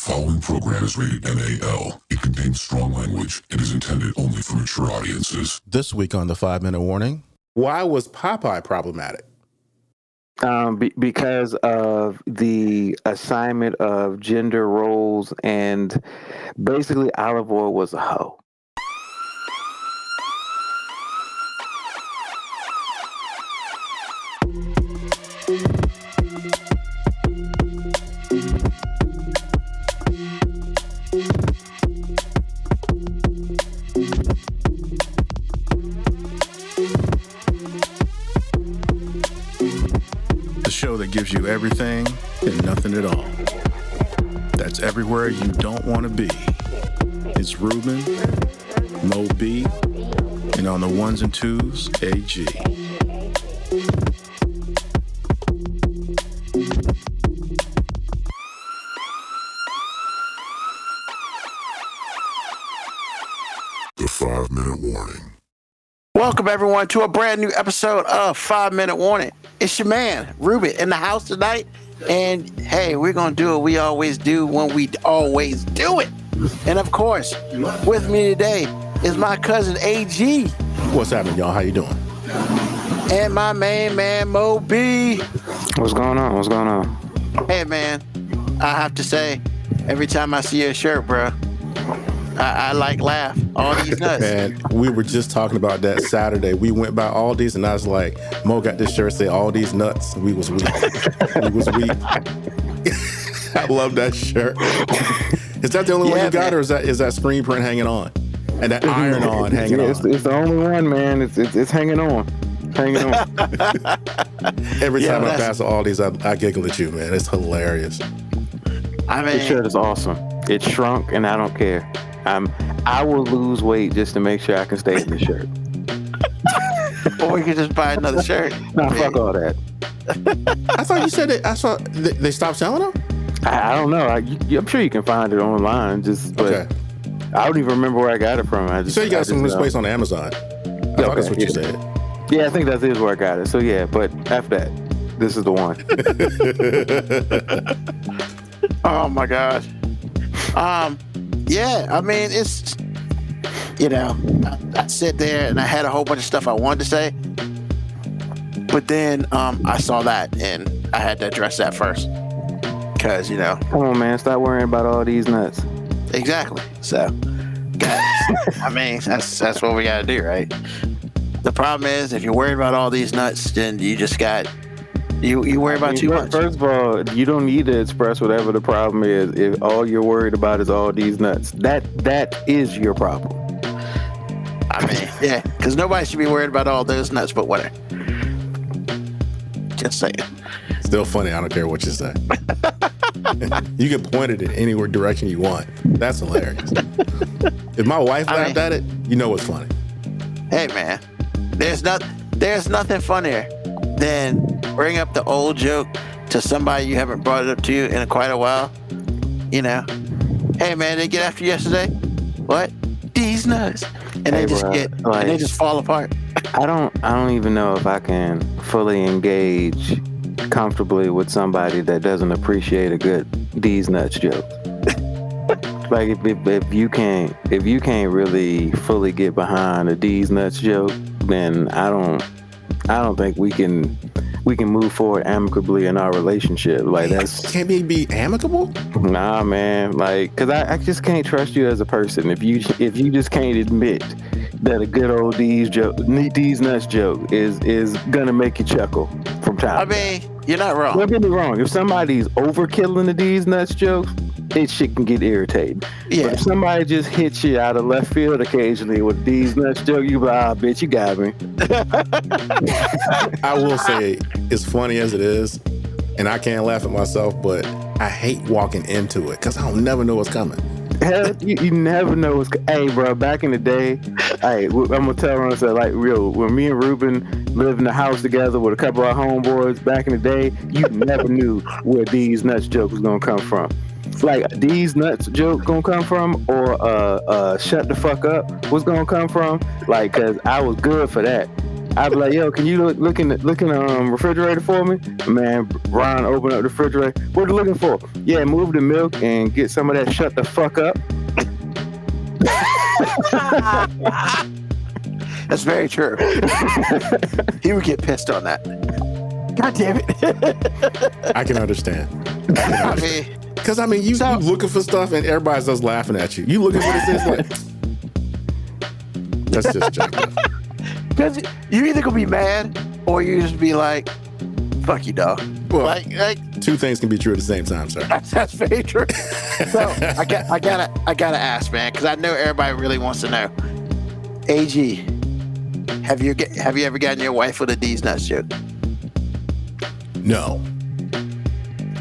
following program is rated NAL. It contains strong language and is intended only for mature audiences. This week on the 5-Minute Warning, why was Popeye problematic? Because of the assignment of gender roles, and basically Olive Oyl was a hoe. the show that gives you everything and nothing at all. That's everywhere you don't want to be. It's Ruben, MoeB, and on the ones and twos, AG. The 5-Minute Warning. Welcome, everyone, to a brand new episode of 5-Minute Warning. It's your man, Ruben, in the house tonight. And, hey, we're going to do what we always do when we always do it. And, of course, with me today is my cousin, AG. What's happening, y'all? How you doing? And my main man, MoeB. What's going on? What's going on? Hey, man, I have to say, every time I see your shirt, bro, I laugh. All these nuts. Man, we were just talking about that Saturday. We went by Aldi's and I was like, Mo got this shirt say all these nuts. We was weak. We was weak. I love that shirt. Is that the only one you got, man? Or is that screen print hanging on? And that iron on hanging on? It's the only one, man. It's hanging on. Hanging on. Every time I pass Aldi's, I giggle at you, man. It's hilarious. I mean, this shirt is awesome. It shrunk and I don't care. I will lose weight just to make sure I can stay in the shirt. Or we could just buy another shirt. Nah, fuck all that. I thought you said they stopped selling them? I don't know. I'm sure you can find it online. But I don't even remember where I got it from. So you got some of this place on Amazon. I thought that's what you said. Yeah, I think that is where I got it. So yeah, but after that, this is the one. Oh my gosh. Yeah, I mean, it's, I sit there and I had a whole bunch of stuff I wanted to say, but then I saw that and I had to address that first because, Come on, man, stop worrying about all these nuts. Exactly. So, guys, I mean, that's what we got to do, right? The problem is, if you're worried about all these nuts, then you just you worry about too much. First of all, you don't need to express whatever the problem is if all you're worried about is all these nuts. That is your problem. I mean, yeah, because nobody should be worried about all those nuts, but whatever. Just saying. Still funny. I don't care what you say. You can point it in any direction you want. That's hilarious. If my wife laughed at it, you know it's funny. Hey, man, there's nothing funnier than bring up the old joke to somebody you haven't brought it up to in quite a while. Hey man, they get after you yesterday? What? These nuts. And they just and they just fall apart. I don't even know if I can fully engage comfortably with somebody that doesn't appreciate a good these nuts joke. Like if you can't really fully get behind a these nuts joke, then I don't think we can move forward amicably in our relationship. Like that's can't be amicable. Nah, man. Like, cause I just can't trust you as a person if you just can't admit that a good old these nuts joke is gonna make you chuckle from time. I mean, you're not wrong. Don't get me wrong. If somebody's overkilling the these nuts jokes, shit can get irritating. Yeah. But if somebody just hits you out of left field occasionally with these nuts joke, you be like, bitch, you got me. I will say, as funny as it is, and I can't laugh at myself, but I hate walking into it because I don't never know what's coming. Hell, you never know what's. Hey, bro, back in the day, I'm gonna tell them, like, real. When me and Ruben lived in the house together with a couple of our homeboys back in the day, you never knew where these nuts joke was gonna come from. Like these nuts joke gonna come from, or shut the fuck up was gonna come from. Like, cause I was good for that. I'd be like, yo, can you look in the refrigerator for me? Man, Ron open up the refrigerator. What are you looking for? Yeah, move the milk and get some of that shut the fuck up. That's very true. He would get pissed on that. God damn it. I can understand. I mean, Because, I mean, you looking for stuff and everybody's just laughing at you. You looking for this, like, that's just jacked up. because you either gonna be mad or you just be like, fuck you, dog. Well, like two things can be true at the same time, sir. that's very true. So I gotta ask, man, because I know everybody really wants to know. AG, have you ever gotten your wife with a D's nuts joke? No.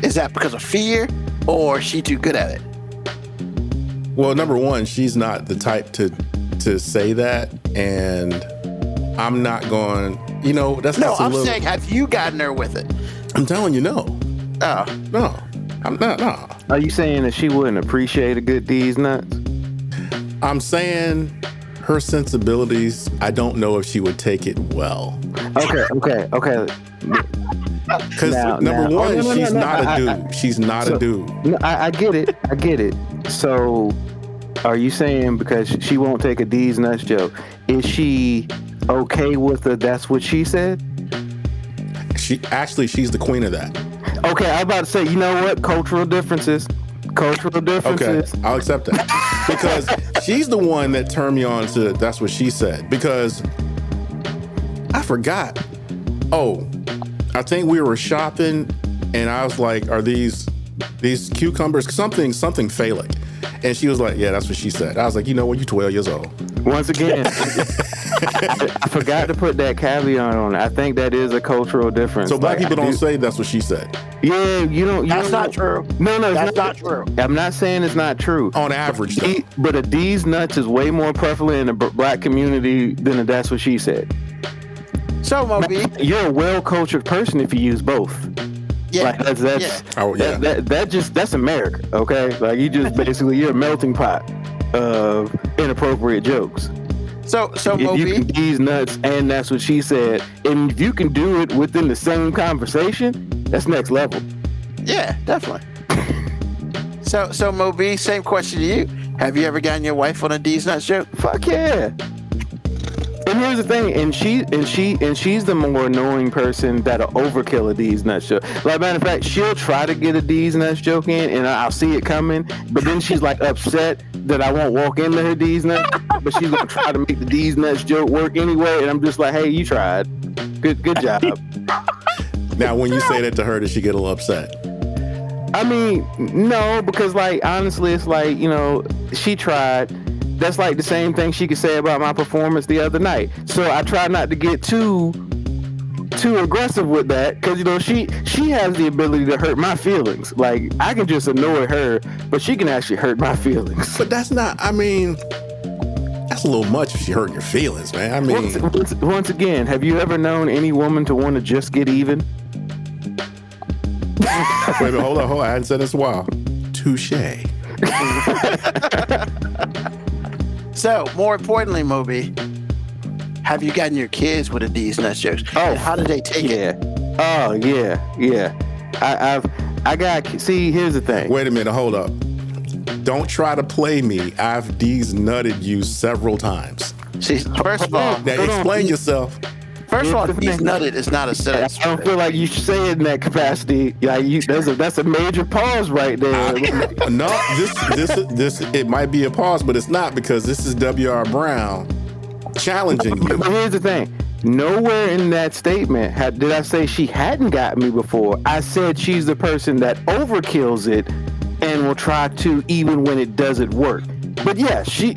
Is that because of fear or is she too good at it? Well, number one, she's not the type to say that, and I'm not going, that's No, just a I'm little, saying, have you gotten her with it? I'm telling you, no. Oh, No. I'm not, no. Are you saying that she wouldn't appreciate a good D's nuts? I'm saying her sensibilities, I don't know if she would take it well. Okay. Because number one, she's not a dude. She's not a dude. No, I get it. So, are you saying because she won't take a D's nuts joke, is she okay with the that's what she said? She's the queen of that. Okay, I'm about to say, you know what? Cultural differences. Okay, I'll accept that. Because she's the one that turned me on to that's what she said. Because I forgot. Oh, I think we were shopping and I was like, are these cucumbers something phallic? And she was like, yeah, that's what she said. I was like, you know what, you 12 years old. Once again, I forgot to put that caveat on it. I think that is a cultural difference. So black people don't say that's what she said. Yeah, you don't. that's not true. No, That's not true. I'm not saying it's not true. On average, though. But a D's nuts is way more prevalent in the black community than a that's what she said. So, MoeB, You're a well-cultured person if you use both. yeah, Like that's yeah. Oh, yeah. that's America, okay? Like you're a melting pot of inappropriate jokes. So If you can MoeB, D's nuts and that's what she said, and if you can do it within the same conversation, that's next level. yeah, definitely. So MoeB, same question to you. Have you ever gotten your wife on a D's nuts joke? Fuck yeah. And here's the thing, and she's the more annoying person that'll overkill a D's nuts joke. Like, matter of fact, she'll try to get a D's nuts joke in, and I'll see it coming, but then she's like upset that I won't walk into her D's nuts, but she's gonna try to make the D's nuts joke work anyway, and I'm just like, hey, you tried. Good job. Now, when you say that to her, does she get a little upset? I mean, no, because like honestly, it's like, she tried. That's like the same thing she could say about my performance the other night. So I try not to get too aggressive with that, because she has the ability to hurt my feelings. Like, I can just annoy her, but she can actually hurt my feelings. But that's not, I mean, that's a little much if she hurt your feelings, man. I mean, Once again, have you ever known any woman to want to just get even? wait a minute, hold on. I hadn't said this in a while. Touche. So, more importantly, MoeB, have you gotten your kids with a D's nuts jokes? Oh, and how did they take it? Oh, yeah. See, here's the thing. Wait a minute, hold up. Don't try to play me. I've D's nutted you several times. See, first of all, Now explain yourself. D's nutted is not a I sentence. don't feel like you should say it in that capacity. That's a major pause right there. No, this it might be a pause, but it's not, because this is W.R. Brown challenging you. But here's the thing. Nowhere in that statement did I say she hadn't got me before. I said she's the person that overkills it and will try to even when it doesn't work. But yeah, she's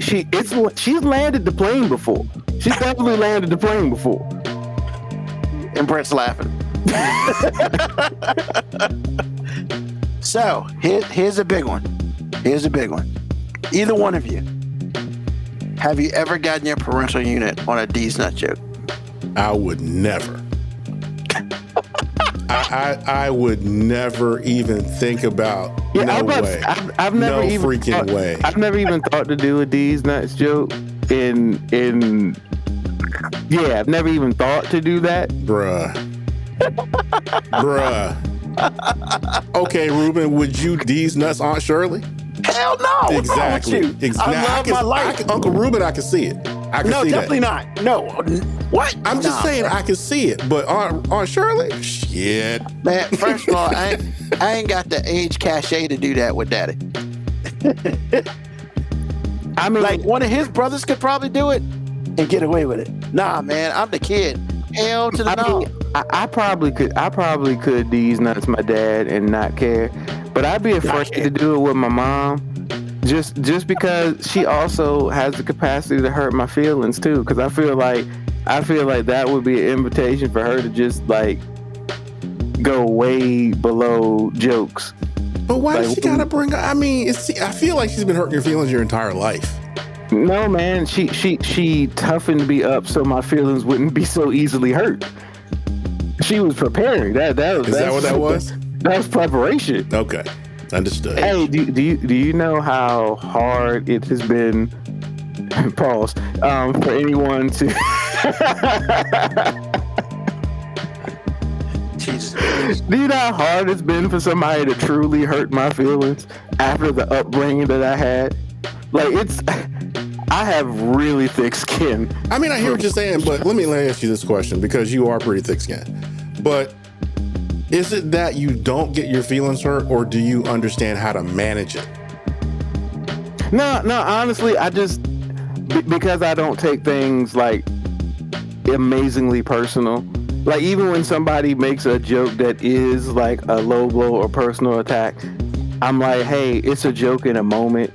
landed the plane before. She's definitely landed the plane before. And Brent's laughing. So, here's a big one. Either one of you, have you ever gotten your parental unit on a D's nut joke? I would never. I would never even think about. Yeah, no way. I've never no even freaking thought, way. I've never even thought to do a D's nuts joke in Yeah, I've never even thought to do that. Bruh. Okay, Ruben, would you D's nuts Aunt Shirley? Hell no. What's wrong with you? Exactly. I love my life. Uncle Ruben, I can see it. I can No, see definitely that. not. No. What? I'm just saying I can see it, but Aunt Shirley, shit. Man, first of all, I ain't got the age cachet to do that with daddy. I mean, Like one of his brothers could probably do it and get away with it. Nah, man, I'm the kid. Hell to the no. I probably could D's nuts my dad and not care, but I'd be afraid to do it with my mom, just because she also has the capacity to hurt my feelings too. Because I feel like that would be an invitation for her to just like go way below jokes. But why does she gotta bring up? I mean, I feel like she's been hurting your feelings your entire life. No, man, she toughened me up so my feelings wouldn't be so easily hurt. She was preparing. Is that what that was? That was preparation. Okay, understood. Hey, do you know how hard it has been? Pause. For anyone to. Jesus. Do you know how hard it's been for somebody to truly hurt my feelings after the upbringing that I had? Like I have really thick skin. I mean, I hear what you're saying, but let me ask you this question because you are pretty thick-skinned. But is it that you don't get your feelings hurt, or do you understand how to manage it? No, honestly, I just because I don't take things like amazingly personal. Like even when somebody makes a joke that is like a low blow or personal attack, I'm like, hey, it's a joke in a moment.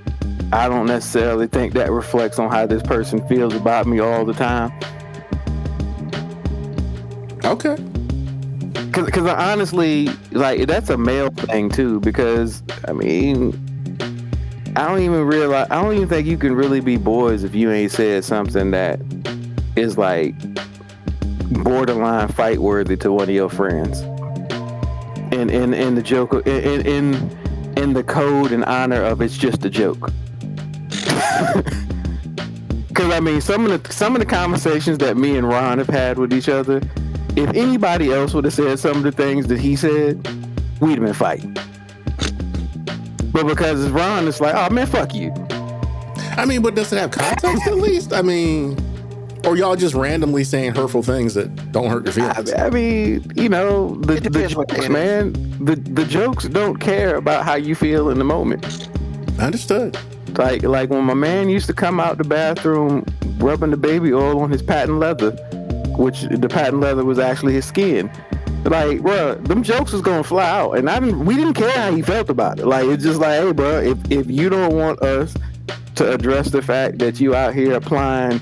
I don't necessarily think that reflects on how this person feels about me all the time. Okay. Because honestly, like that's a male thing too. Because I mean, I don't even think you can really be boys if you ain't said something that is like borderline fight worthy to one of your friends. In the joke, in the code and honor of it's just a joke. Because I mean, some of the conversations that me and Ron have had with each other, if anybody else would have said some of the things that he said, we'd have been fighting. But because it's Ron, it's like, oh man, fuck you. I mean, but does it have context at least? I mean, or y'all just randomly saying hurtful things that don't hurt your feelings? I mean, you know, the jokes, man, the jokes don't care about how you feel in the moment. Understood. Like when my man used to come out the bathroom rubbing the baby oil on his patent leather, which the patent leather was actually his skin. Like, bro, them jokes was gonna fly out, and we didn't care how he felt about it. Like, it's just like, hey, bro, if you don't want us to address the fact that you out here applying,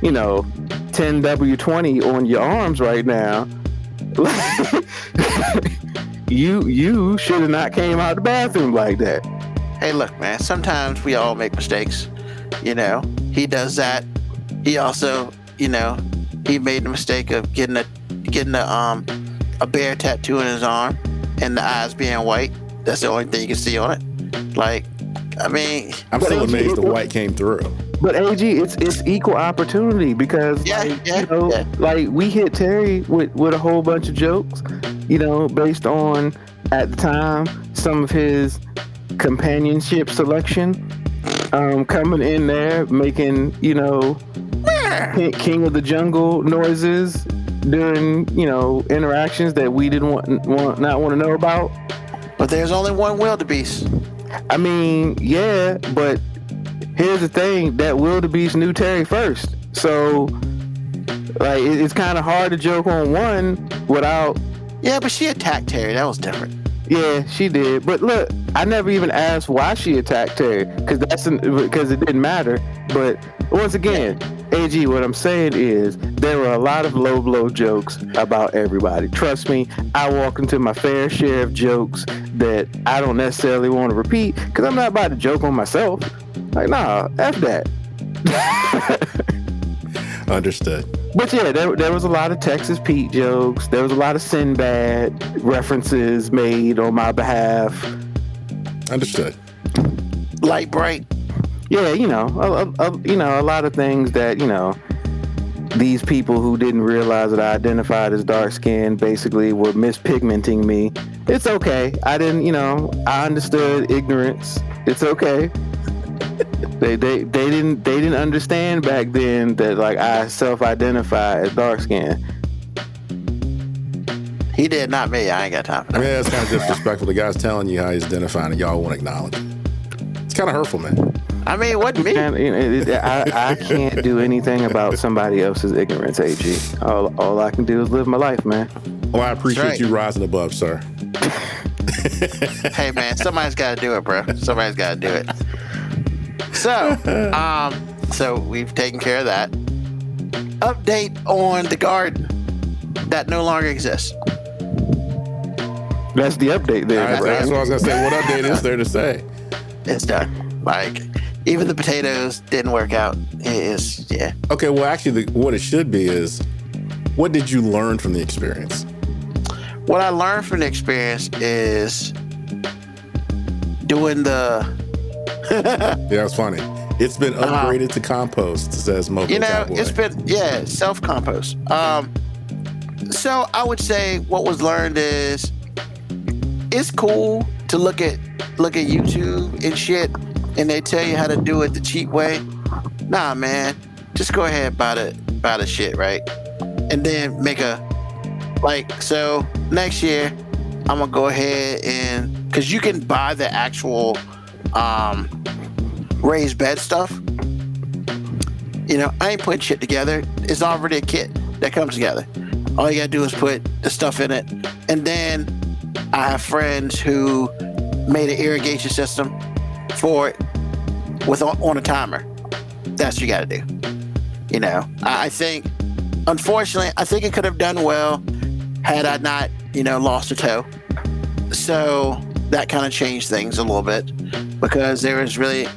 you know, 10W20 on your arms right now, you should have not came out the bathroom like that. Hey, look, man, sometimes we all make mistakes. You know, he does that. He also, you know, he made the mistake of getting a bear tattoo in his arm and the eyes being white. That's the only thing you can see on it. Like, I mean, I'm still amazed the white came through. But AG, it's equal opportunity because like we hit Terry with a whole bunch of jokes, you know, based on at the time some of his companionship selection, coming in there making, you know, King of the Jungle noises during, you know, interactions that we didn't want to know about. But there's only one wildebeest. I mean, yeah, but here's the thing: that wildebeest knew Terry first, so like it's kind of hard to joke on one without. Yeah, but she attacked Terry. That was different. Yeah, she did. But look, I never even asked why she attacked Terry because it didn't matter. But once again, AG, what I'm saying is there were a lot of low blow jokes about everybody. Trust me, I walk into my fair share of jokes that I don't necessarily want to repeat because I'm not about to joke on myself. Like, nah, F that. Understood. But yeah, there was a lot of Texas Pete jokes. There was a lot of Sinbad references made on my behalf. Understood. Light bright. Yeah, you know, a lot of things that, you know, these people who didn't realize that I identified as dark skinned basically were mispigmenting me. It's okay. I didn't, I understood ignorance. It's okay. They didn't understand back then that like I self-identify as dark skinned. He did, not me. I ain't got time for that. Yeah, it's kind of disrespectful. The guy's telling you how he's identifying and y'all won't acknowledge it. It's kind of hurtful, man. I mean, it wasn't me. I can't do anything about somebody else's ignorance, AG. All I can do is live my life, man. Well, I appreciate right. you rising above, sir. Hey, man, somebody's got to do it, bro. Somebody's got to do it. So we've taken care of that. Update on the garden that no longer exists. That's the update there. That's what I was going to say. What update is there to say? It's done. Like, even the potatoes didn't work out. Yeah. Okay, well, actually, what it should be is, what did you learn from the experience? What I learned from the experience is doing the... Yeah, it's funny. It's been upgraded to compost, says MoeB Cowboy. It's been, self-compost. So I would say what was learned is it's cool to look at YouTube and shit, and they tell you how to do it the cheap way. Nah, man, just go ahead and buy the shit, right? And then make so next year I'm gonna go ahead and, because you can buy the actual raised bed stuff. I ain't putting shit together. It's already a kit that comes together. All you gotta do is put the stuff in it. And then I have friends who made an irrigation system for it on a timer. That's what you gotta do. I think, unfortunately, it could have done well had I not, lost a toe. So that kind of changed things a little bit, because there was really,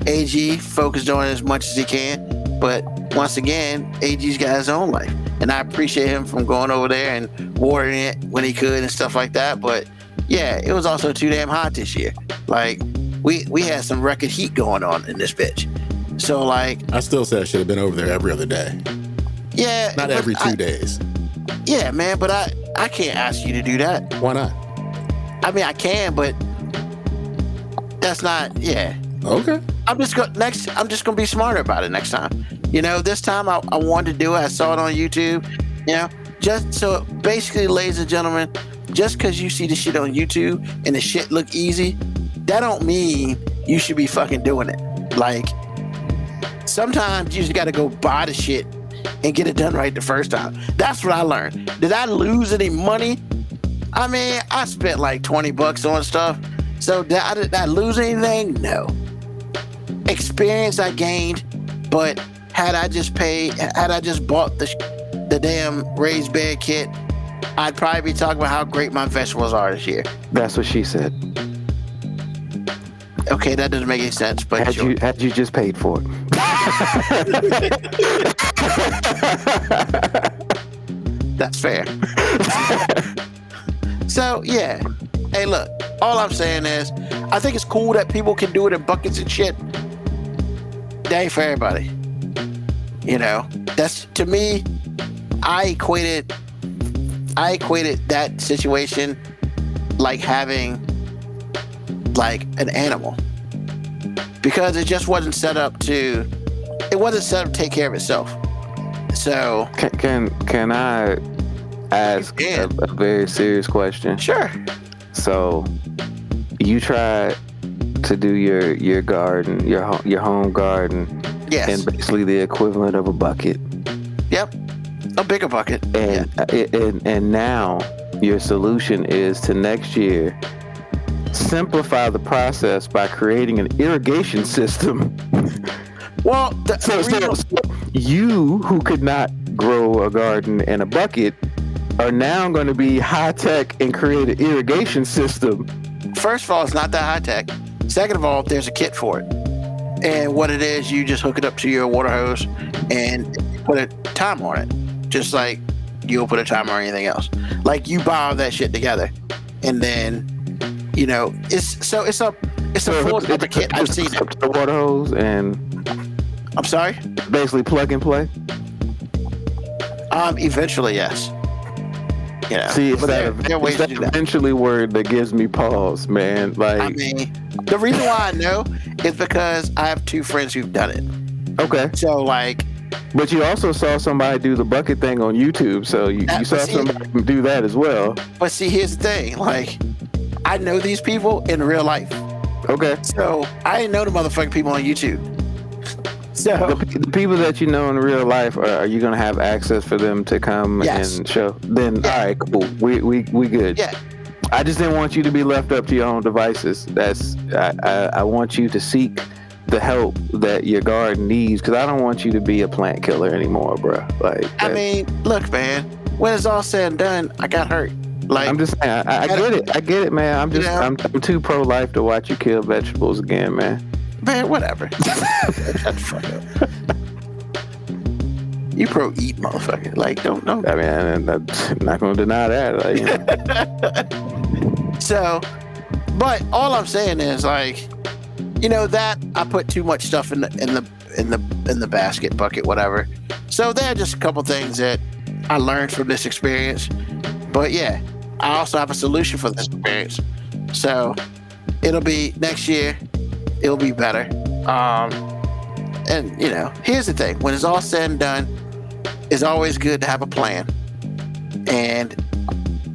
AG focused on it as much as he can, but once again, AG's got his own life, and I appreciate him from going over there and watering it when he could and stuff like that. But yeah, it was also too damn hot this year. Like, we had some record heat going on in this bitch. So like, I still say I should have been over there every other day. Yeah, not every 2 days. Yeah, man, but I can't ask you to do that. Why not? I can, but that's not. Yeah. Okay. I'm just gonna be smarter about it next time. This time I wanted to do it. I saw it on YouTube. Just so basically, ladies and gentlemen, just because you see the shit on YouTube and the shit look easy, that don't mean you should be fucking doing it. Like, sometimes you just got to go buy the shit and get it done right the first time. That's what I learned. Did I lose any money? I spent like $20 on stuff. So did I lose anything? No. Experience I gained, but had I just bought the damn raised bed kit, I'd probably be talking about how great my vegetables are this year. That's what she said. Okay, that doesn't make any sense. But had you just paid for it? That's fair. So yeah, hey, look. All I'm saying is, I think it's cool that people can do it in buckets and shit. That ain't for everybody. That's, to me, I equated that situation like having like an animal, because it just wasn't set up to take care of itself. So can I ask a very serious question? Sure. So you tried to do your garden, your home garden, yes, and basically the equivalent of a bucket. Yep, a bigger bucket. And now your solution is to next year simplify the process by creating an irrigation system. Well, so you who could not grow a garden in a bucket are now going to be high tech and create an irrigation system. First of all, it's not that high tech. Second of all, there's a kit for it. And what it is, you just hook it up to your water hose and put a timer on it. Just like you'll put a timer on anything else. Like, you buy all that shit together. And then, it's a full type of kit. I've seen it. The water hose and... I'm sorry? Basically plug and play? Eventually, yes. You know, See, it's but that, there are ways it's that to do that. eventually word that gives me pause, man. Like, I mean, the reason why I know is because I have 2 friends who've done it. okay. So like, But you also saw somebody do the bucket thing on YouTube, so you saw see- somebody do that as well. but see, here's the thing. Like, I know these people in real life. Okay. So I didn't know the motherfucking people on YouTube. So The people that you know in real life, are you gonna have access for them to come Yes. and show? Then Yeah. all right, cool. We good. yeah, I just didn't want you to be left up to your own devices. I want you to seek the help that your garden needs, because I don't want you to be a plant killer anymore, bro. Like, I mean, look, man. When it's all said and done, I got hurt. Like, I'm just saying, I get it. I get it, man. I'm just, You know? I'm too pro-life to watch you kill vegetables again, man. man, whatever. Shut the fuck up. You pro-eat, motherfucker. Like, don't. I mean, I'm not gonna deny that. Like, you know. So, but all I'm saying is, like, you know, that I put too much stuff in the basket, bucket, whatever. So there are just a couple things that I learned from this experience. But yeah, I also have a solution for this experience. So it'll be next year. It'll be better. And you know, here's the thing: when it's all said and done, it's always good to have a plan, and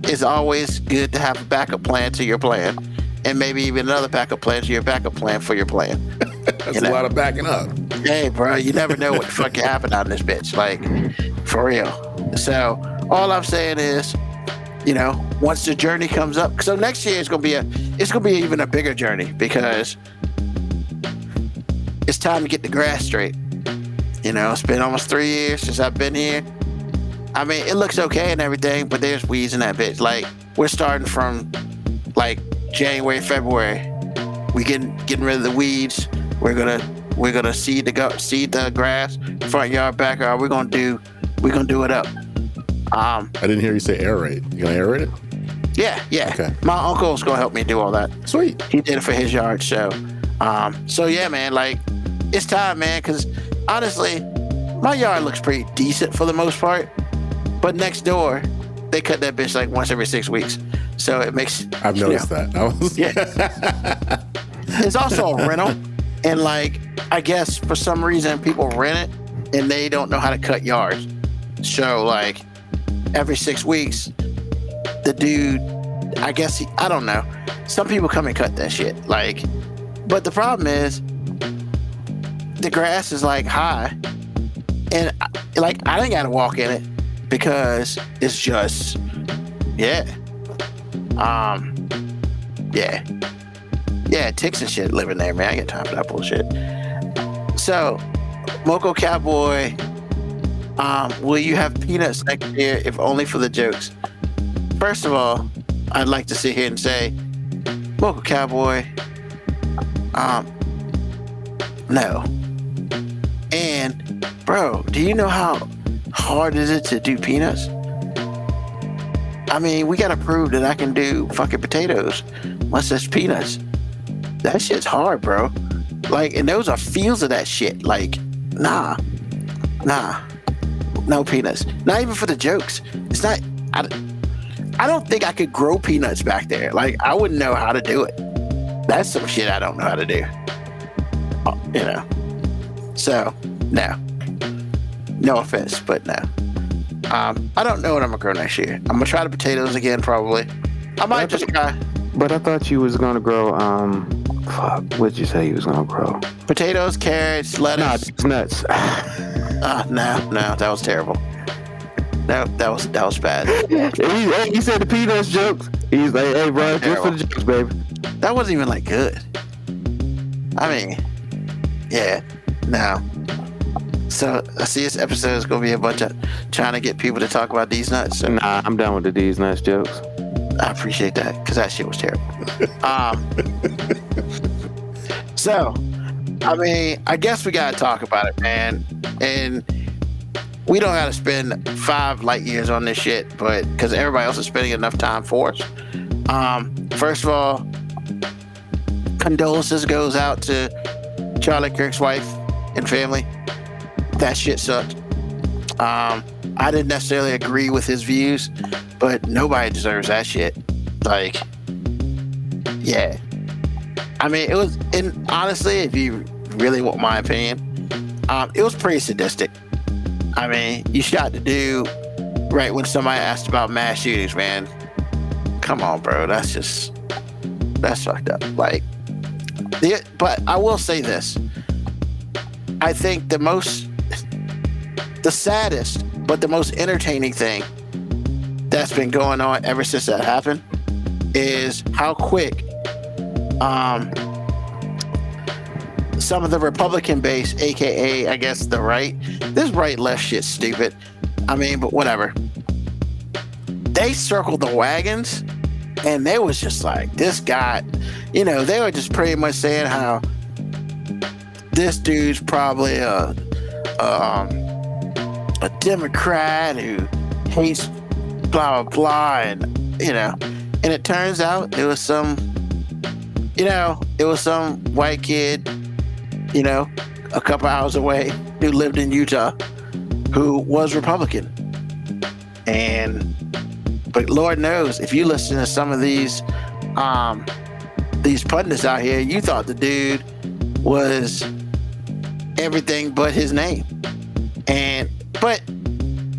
it's always good to have a backup plan to your plan, and maybe even another backup plan to your backup plan for your plan. That's You know? a lot of backing up. Hey, bro, you never know what the fuck can happen out in this bitch. Like, for real. So all I'm saying is, you know, once the journey comes up, so next year it's gonna be even a bigger journey, because it's time to get the grass straight. You know, it's been almost 3 years since I've been here. I mean, it looks okay and everything, but there's weeds in that bitch. Like, we're starting from like January, February. We getting rid of the weeds. We're gonna seed the grass, front yard, backyard. We're gonna do it up. I didn't hear you say aerate. You gonna aerate it? Yeah. Okay. My uncle's gonna help me do all that. Sweet. He did it for his yard, so yeah, man. Like, it's time, man. Because honestly, my yard looks pretty decent for the most part. But next door, they cut that bitch like once every 6 weeks. So it makes I've noticed that. Yeah. It's also a rental, and like, I guess for some reason people rent it and they don't know how to cut yards. So like, every 6 weeks, the dude, I guess I don't know. Some people come and cut that shit. Like, but the problem is, the grass is like high, and like I didn't gotta walk in it because it's just, yeah. Yeah, ticks and shit living there, man. I ain't got time for that bullshit. So, Moco Cowboy, will you have peanuts next year, if only for the jokes? First of all, I'd like to sit here and say, Moco Cowboy, no. And, bro, do you know how hard is it to do peanuts? I mean, we gotta prove that I can do fucking potatoes once there's peanuts. That shit's hard, bro. Like, and those are fields of that shit. Like, nah, no peanuts. Not even for the jokes. It's not. I don't think I could grow peanuts back there. Like, I wouldn't know how to do it. That's some shit I don't know how to do. You know. So, no. No offense, but no. I don't know what I'm gonna grow next year. I'm gonna try the potatoes again, probably. I might just try But I thought you was gonna grow. What'd you say you was gonna grow? potatoes, carrots, lettuce. It's nuts. No, that was terrible. No, that was bad. He said the peanuts jokes. He's like, hey, bro, just for the jokes, baby. That wasn't even like good. I mean, yeah, no. So I see this episode is gonna be a bunch of trying to get people to talk about these nuts. So Nah, I'm done with the D's nuts jokes. I appreciate that, because that shit was terrible. So, I mean, I guess we gotta talk about it, man. And we don't gotta spend 5 light years on this shit, but because everybody else is spending enough time for us. First of all, condolences goes out to Charlie Kirk's wife and family. That shit sucked. I didn't necessarily agree with his views, but nobody deserves that shit. Like, yeah. I mean, it was, and honestly, if you really want my opinion, it was pretty sadistic. I mean, you shot the dude right when somebody asked about mass shootings, man. Come on, bro. That's fucked up. Like, but I will say this. I think the saddest, but the most entertaining thing that's been going on ever since that happened is how quick some of the Republican base, aka I guess the right, this right left shit stupid. I mean, but whatever. They circled the wagons and they was just like, this guy, you know, they were just pretty much saying how this dude's probably a Democrat who hates blah blah blah, and you know, and it turns out it was some white kid, you know, a couple hours away who lived in Utah who was Republican. But Lord knows, if you listen to some of these pundits out here, you thought the dude was everything but his name. But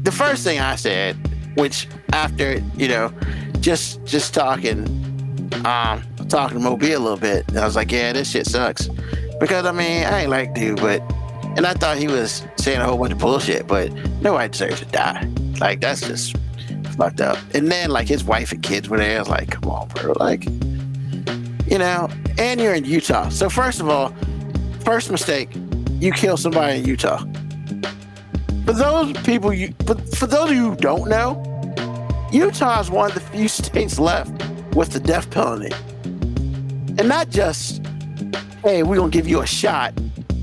the first thing I said, which after, you know, just talking to MoeB a little bit, I was like, yeah, this shit sucks. Because I mean, I ain't like dude, and I thought he was saying a whole bunch of bullshit, but nobody deserves to die. Like, that's just fucked up. And then like his wife and kids were there. I was like, come on, bro. Like, you know, and you're in Utah. So first of all, first mistake, you kill somebody in Utah. For those of you who don't know, Utah is one of the few states left with the death penalty. And not just, hey, we're gonna give you a shot.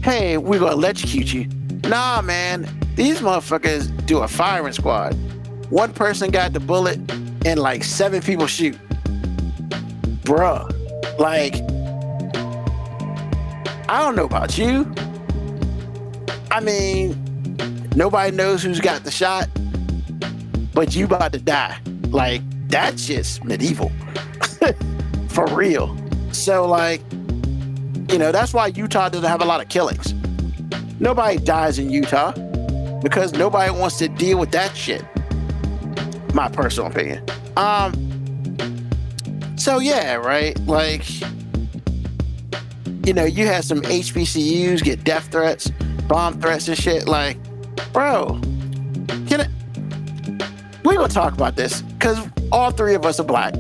Hey, we're gonna electrocute you. Nah, man, these motherfuckers do a firing squad. One person got the bullet and like 7 people shoot. Bruh, like, I don't know about you. I mean, nobody knows who's got the shot, but you about to die. Like, that shit's medieval. For real. So, like, you know, that's why Utah doesn't have a lot of killings. Nobody dies in Utah because nobody wants to deal with that shit. My personal opinion. So yeah, right? Like, you know, you had some HBCUs get death threats, bomb threats and shit. Like, bro, we're gonna talk about this because all 3 of us are black.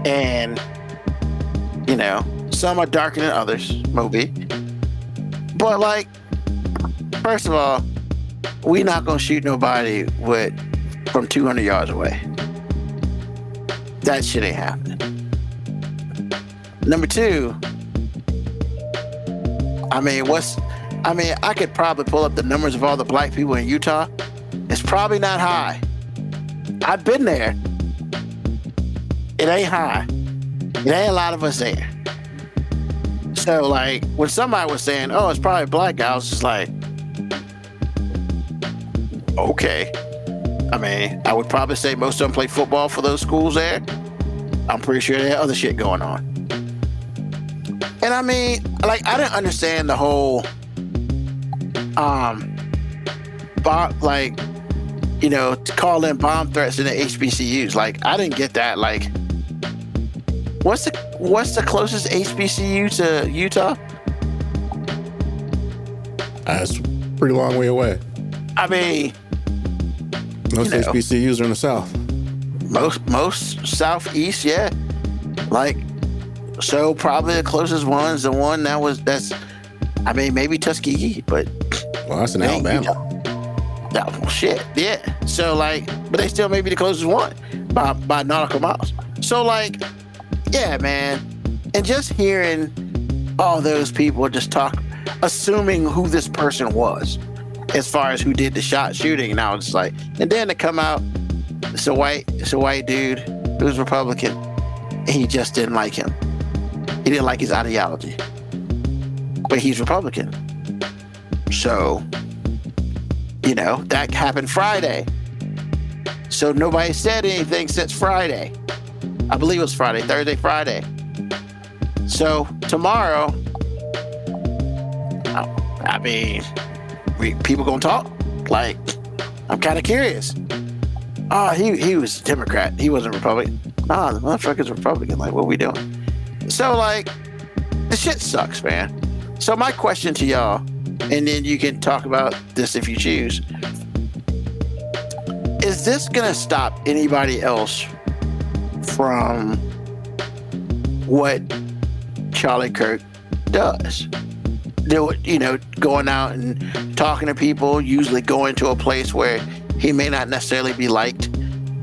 And, you know, some are darker than others, MoeB. But like, first of all, we not gonna shoot nobody from 200 yards away. That shit ain't happening. Number 2, I could probably pull up the numbers of all the black people in Utah. It's probably not high. I've been there. It ain't high. It ain't a lot of us there. So like, when somebody was saying, oh, it's probably black guy, I was just like, okay. I mean, I would probably say most of them play football for those schools there. I'm pretty sure they had other shit going on. And I mean, like, I didn't understand the whole, like, you know, call in bomb threats in the HBCUs. Like, I didn't get that. Like, what's the closest HBCU to Utah? That's a pretty long way away. I mean, most HBCUs are in the South. Most Southeast, yeah. Like, so probably the closest one is the one that's, I mean, maybe Tuskegee, but. Well, that's in Alabama. Yeah, well, shit, yeah. So like, but they still may be the closest one by nautical miles. So like, yeah, man. And just hearing all those people just talk, assuming who this person was, as far as who did the shooting, and I was just like, and then to come out, it's a white dude who's Republican, and he just didn't like him. He didn't like his ideology, but he's Republican. So, that happened Friday. So nobody said anything since Friday. I believe it was Thursday, Friday. So tomorrow, I mean, people gonna talk? Like, I'm kind of curious. Oh, he was Democrat. He wasn't Republican. Oh, the motherfucker's Republican. Like, what we doing? So, like, the shit sucks, man. So my question to y'all, and then you can talk about this if you choose. Is this gonna stop anybody else from what Charlie Kirk does? Going out and talking to people, usually going to a place where he may not necessarily be liked,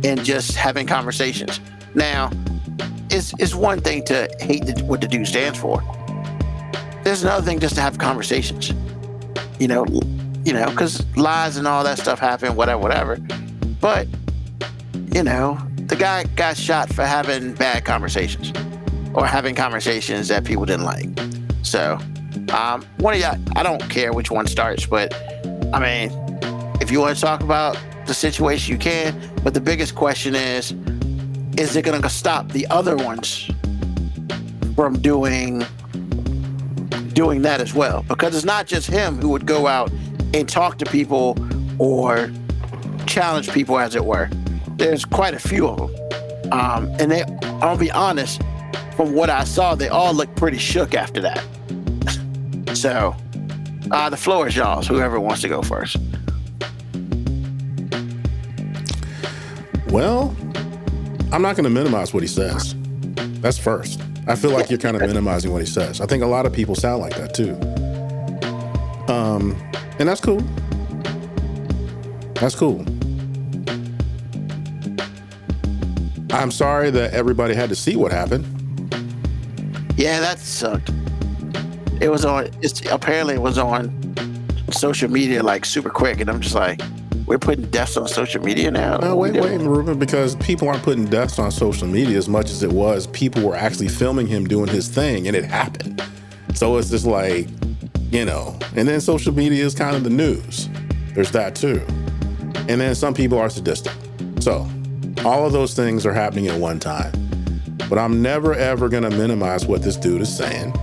and just having conversations. Now, it's one thing to hate what the dude stands for. There's another thing just to have conversations. Because lies and all that stuff happen, whatever. But, the guy got shot for having bad conversations or having conversations that people didn't like. So, one of y'all, I don't care which one starts, but I mean, if you want to talk about the situation, you can. But the biggest question is it going to stop the other ones from doing that as well? Because it's not just him who would go out and talk to people or challenge people, as it were. There's quite a few of them. And I'll be honest, from what I saw, they all look pretty shook after that. So, the floor is y'all's, whoever wants to go first. Well, I'm not going to minimize what he says. That's first. I feel like you're kind of minimizing what he says. I think a lot of people sound like that too. And that's cool. That's cool. I'm sorry that everybody had to see what happened. Yeah, that sucked. Apparently it was on social media like super quick, and I'm just like, we're putting deaths on social media now? No, wait, Ruben, because people aren't putting deaths on social media as much as it was people were actually filming him doing his thing, and it happened. So it's just like, and then social media is kind of the news. There's that too. And then some people are sadistic. So all of those things are happening at one time. But I'm never, ever going to minimize what this dude is saying.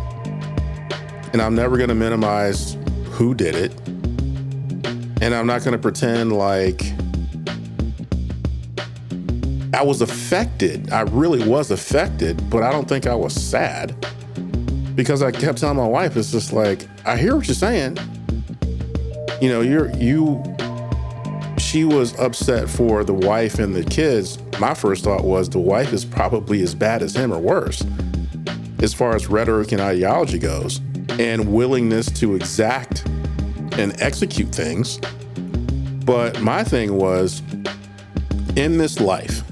And I'm never going to minimize who did it. And I'm not going to pretend like I was affected. I really was affected, but I don't think I was sad. Because I kept telling my wife, it's just like, I hear what you're saying. She was upset for the wife and the kids. My first thought was the wife is probably as bad as him or worse, as far as rhetoric and ideology goes, and willingness to exact and execute things. But my thing was, in this life,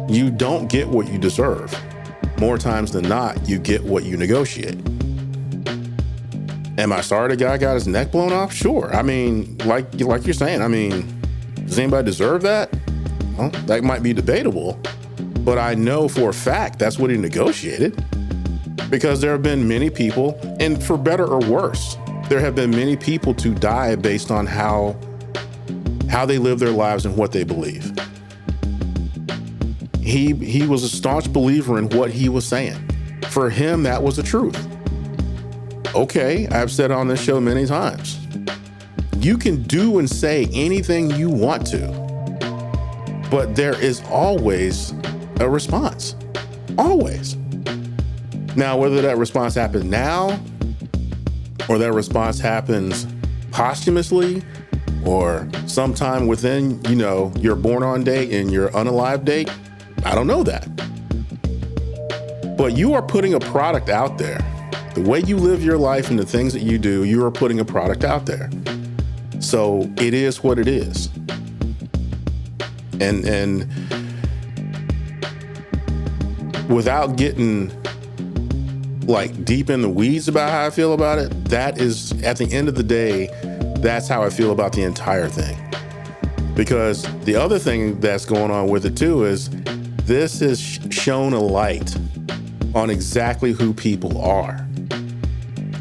you don't get what you deserve. More times than not, you get what you negotiate. Am I sorry the guy got his neck blown off? Sure. I mean, like you're saying, does anybody deserve that? Well, that might be debatable, but I know for a fact that's what he negotiated, because there have been many people, and for better or worse, there have been many people to die based on how they live their lives and what they believe. He was a staunch believer in what he was saying. For him, that was the truth. Okay, I've said on this show many times, you can do and say anything you want to, but there is always a response. Always. Now, whether that response happens now, or that response happens posthumously, or sometime within, your born on date and your unalive date, I don't know that. But you are putting a product out there. The way you live your life and the things that you do, you are putting a product out there. So it is what it is. And without getting like deep in the weeds about how I feel about it, that is, at the end of the day, that's how I feel about the entire thing. Because the other thing that's going on with it too is this has shown a light on exactly who people are.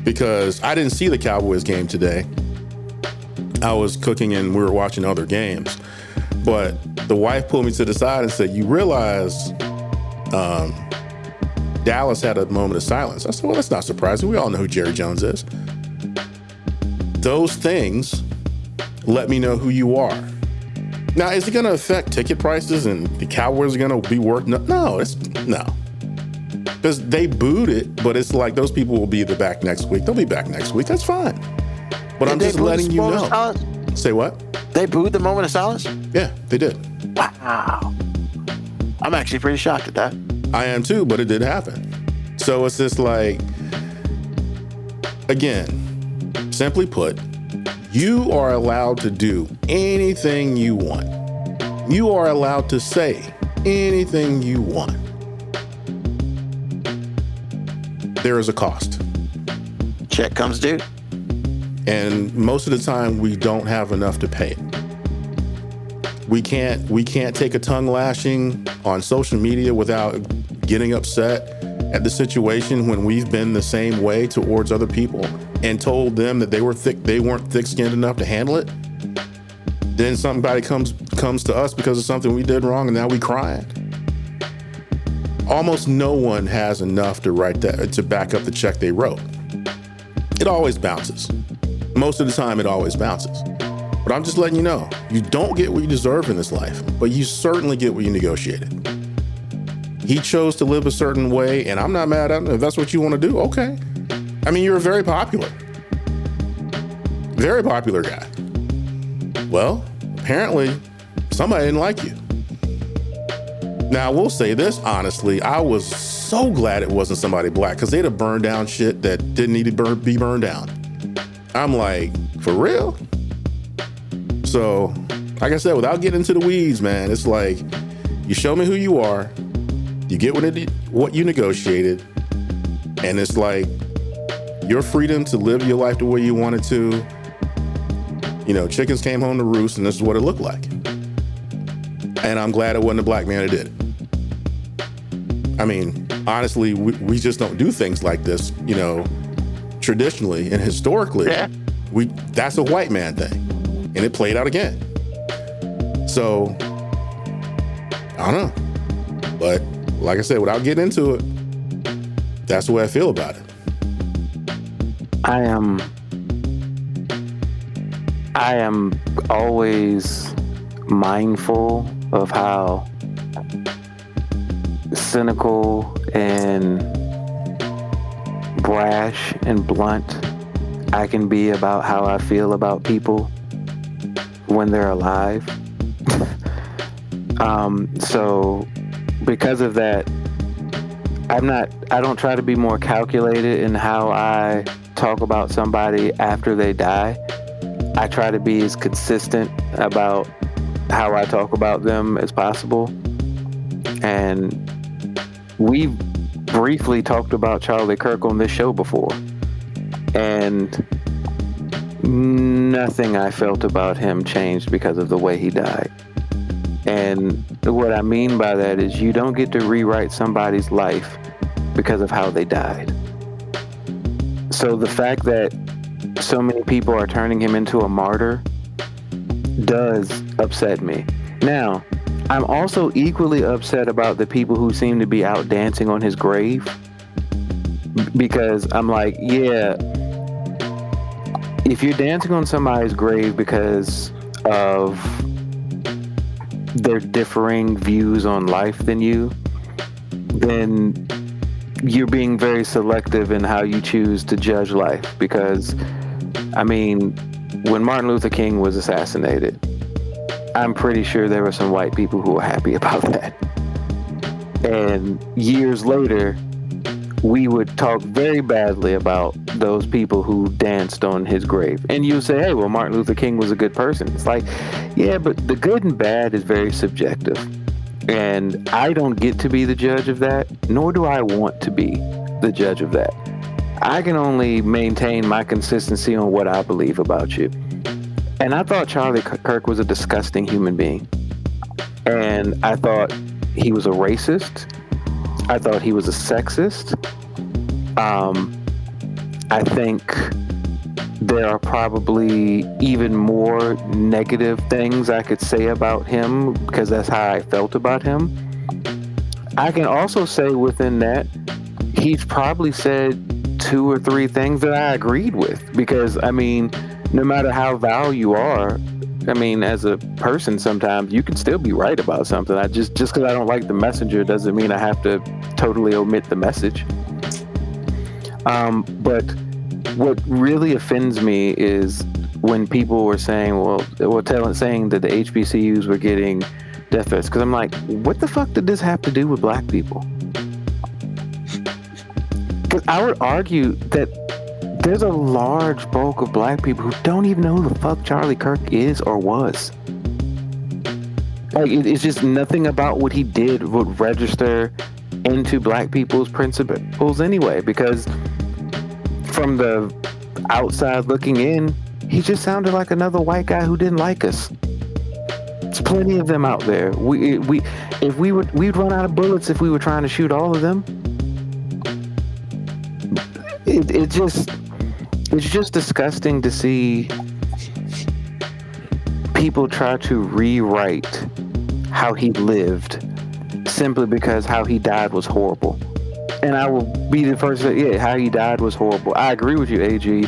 Because I didn't see the Cowboys game today. I was cooking and we were watching other games. But the wife pulled me to the side and said, you realize Dallas had a moment of silence. I said, well, that's not surprising. We all know who Jerry Jones is. Those things let me know who you are. Now, is it going to affect ticket prices and the Cowboys are going to be worth? No. Because they booed it, but it's like those people will be back next week. They'll be back next week. That's fine. But I'm just letting you know. Say what? They booed the moment of silence? Yeah, they did. Wow. I'm actually pretty shocked at that. I am too, but it did happen. So it's just like, again, simply put, you are allowed to do anything you want. You are allowed to say anything you want. There is a cost. Check comes due. And most of the time we don't have enough to pay it. We can't take a tongue lashing on social media without getting upset at the situation when we've been the same way towards other people and told them that they weren't thick-skinned enough to handle it. Then somebody comes to us because of something we did wrong and now we crying. Almost no one has enough to back up the check they wrote. It always bounces. Most of the time it always bounces. But I'm just letting you know, you don't get what you deserve in this life, but you certainly get what you negotiated. He chose to live a certain way, and I'm not mad at him. If that's what you want to do, okay. I mean, you're a very popular guy. Well, apparently, somebody didn't like you. Now, we'll say this honestly, I was so glad it wasn't somebody black, because they'd have burned down shit that didn't need to be burned down. I'm like, for real? So, like I said, without getting into the weeds, man, it's like, you show me who you are, you get what you negotiated, and it's like your freedom to live your life the way you wanted to. You know, chickens came home to roost, and this is what it looked like. And I'm glad it wasn't a black man that did it. I mean, honestly, we just don't do things like this, you know, traditionally and historically. Yeah. That's a white man thing, and it played out again. So, I don't know. But like I said, without getting into it, that's the way I feel about it. I am always mindful of how cynical and brash and blunt I can be about how I feel about people when they're alive. So because of that, I don't try to be more calculated in how I talk about somebody after they die. I try to be as consistent about how I talk about them as possible. And we briefly talked about Charlie Kirk on this show before. And nothing I felt about him changed because of the way he died. And what I mean by that is you don't get to rewrite somebody's life because of how they died. So the fact that so many people are turning him into a martyr does upset me. Now, I'm also equally upset about the people who seem to be out dancing on his grave, because I'm like, yeah, if you're dancing on somebody's grave because of their differing views on life than you, then you're being very selective in how you choose to judge life. Because, I mean, when Martin Luther King was assassinated, I'm pretty sure there were some white people who were happy about that. And years later, we would talk very badly about those people who danced on his grave. And you say, hey, well, Martin Luther King was a good person. It's like, yeah, but the good and bad is very subjective. And I don't get to be the judge of that, nor do I want to be the judge of that. I can only maintain my consistency on what I believe about you. And I thought Charlie Kirk was a disgusting human being. And I thought he was a racist. I thought he was a sexist. I think there are probably even more negative things I could say about him because that's how I felt about him. I can also say within that, he's probably said 2 or 3 things that I agreed with, because I mean, no matter how vile you are, I mean, as a person, sometimes you can still be right about something. Just because I don't like the messenger doesn't mean I have to totally omit the message. But what really offends me is when people were saying, saying that the HBCUs were getting death threats, because I'm like, what the fuck did this have to do with black people? Because I would argue that there's a large bulk of black people who don't even know who the fuck Charlie Kirk is or was. Like, it's just nothing about what he did would register into black people's principles anyway, because from the outside looking in, he just sounded like another white guy who didn't like us. There's plenty of them out there. We'd run out of bullets if we were trying to shoot all of them. It's just disgusting to see people try to rewrite how he lived simply because how he died was horrible. And I will be the first to say, yeah, how he died was horrible. I agree with you, AG.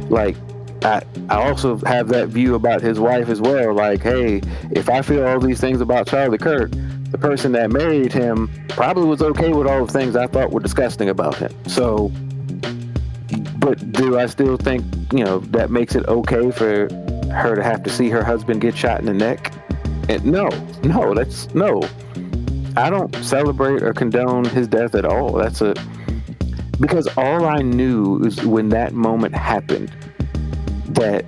Like, I also have that view about his wife as well. Like, hey, if I feel all these things about Charlie Kirk, the person that married him probably was okay with all the things I thought were disgusting about him. So, but do I still think, that makes it okay for her to have to see her husband get shot in the neck? And no. I don't celebrate or condone his death at all. Because all I knew is when that moment happened that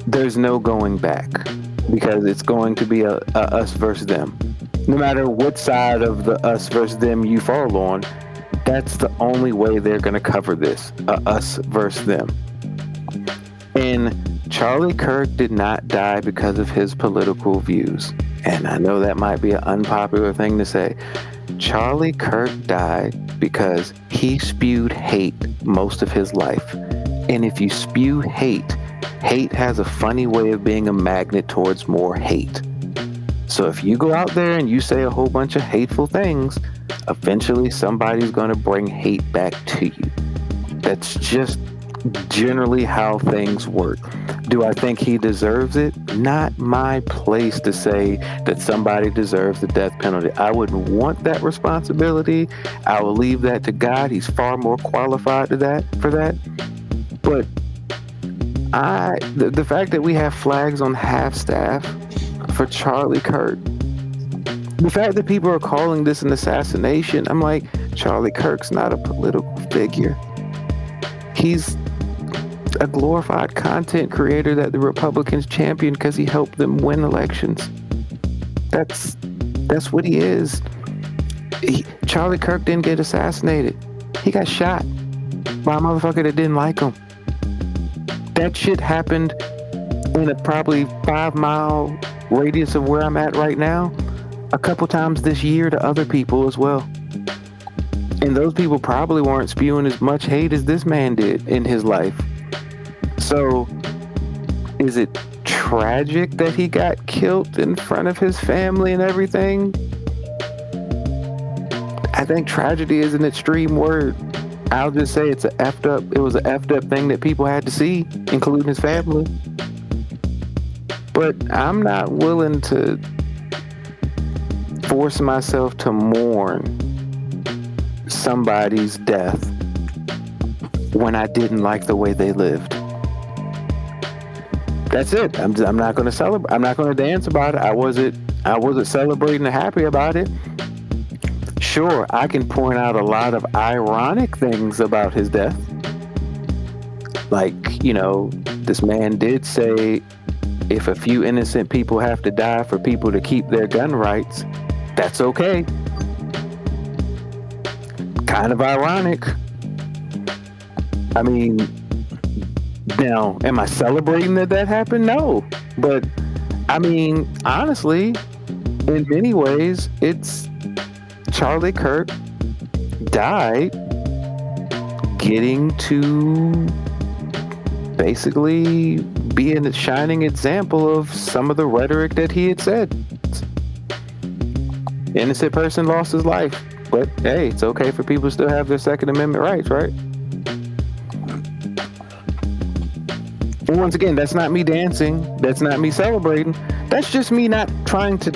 there's no going back, because it's going to be a us versus them. No matter what side of the us versus them you fall on, that's the only way they're going to cover this, us versus them. And Charlie Kirk did not die because of his political views. And I know that might be an unpopular thing to say. Charlie Kirk died because he spewed hate most of his life. And if you spew hate has a funny way of being a magnet towards more hate. So if you go out there and you say a whole bunch of hateful things, eventually somebody's going to bring hate back to you. That's just generally how things work. Do I think he deserves it? Not my place to say that somebody deserves the death penalty. I wouldn't want that responsibility. I will leave that to God. He's far more qualified for that. But the fact that we have flags on half staff for Charlie Kirk, the fact that people are calling this an assassination, I'm like, Charlie Kirk's not a political figure. He's a glorified content creator that the Republicans champion because he helped them win elections. That's what he is. Charlie Kirk didn't get assassinated. He got shot by a motherfucker that didn't like him. That shit happened in a probably 5-mile radius of where I'm at right now a couple times this year to other people as well. And those people probably weren't spewing as much hate as this man did in his life. So, is it tragic that he got killed in front of his family and everything? I think tragedy is an extreme word. I'll just say it was an effed up thing that people had to see, including his family. But I'm not willing to force myself to mourn somebody's death when I didn't like the way they lived. That's it. I'm not going to celebrate. I'm not going to dance about it. I wasn't celebrating and happy about it. Sure, I can point out a lot of ironic things about his death. Like, this man did say, if a few innocent people have to die for people to keep their gun rights, that's okay. Kind of ironic. I mean, now, am I celebrating that happened? No. But, I mean, honestly, in many ways, it's Charlie Kirk died getting to basically be a shining example of some of the rhetoric that he had said. Innocent person lost his life, but hey, it's okay for people to still have their Second Amendment rights, right? And once again, that's not me dancing. That's not me celebrating. That's just me not trying to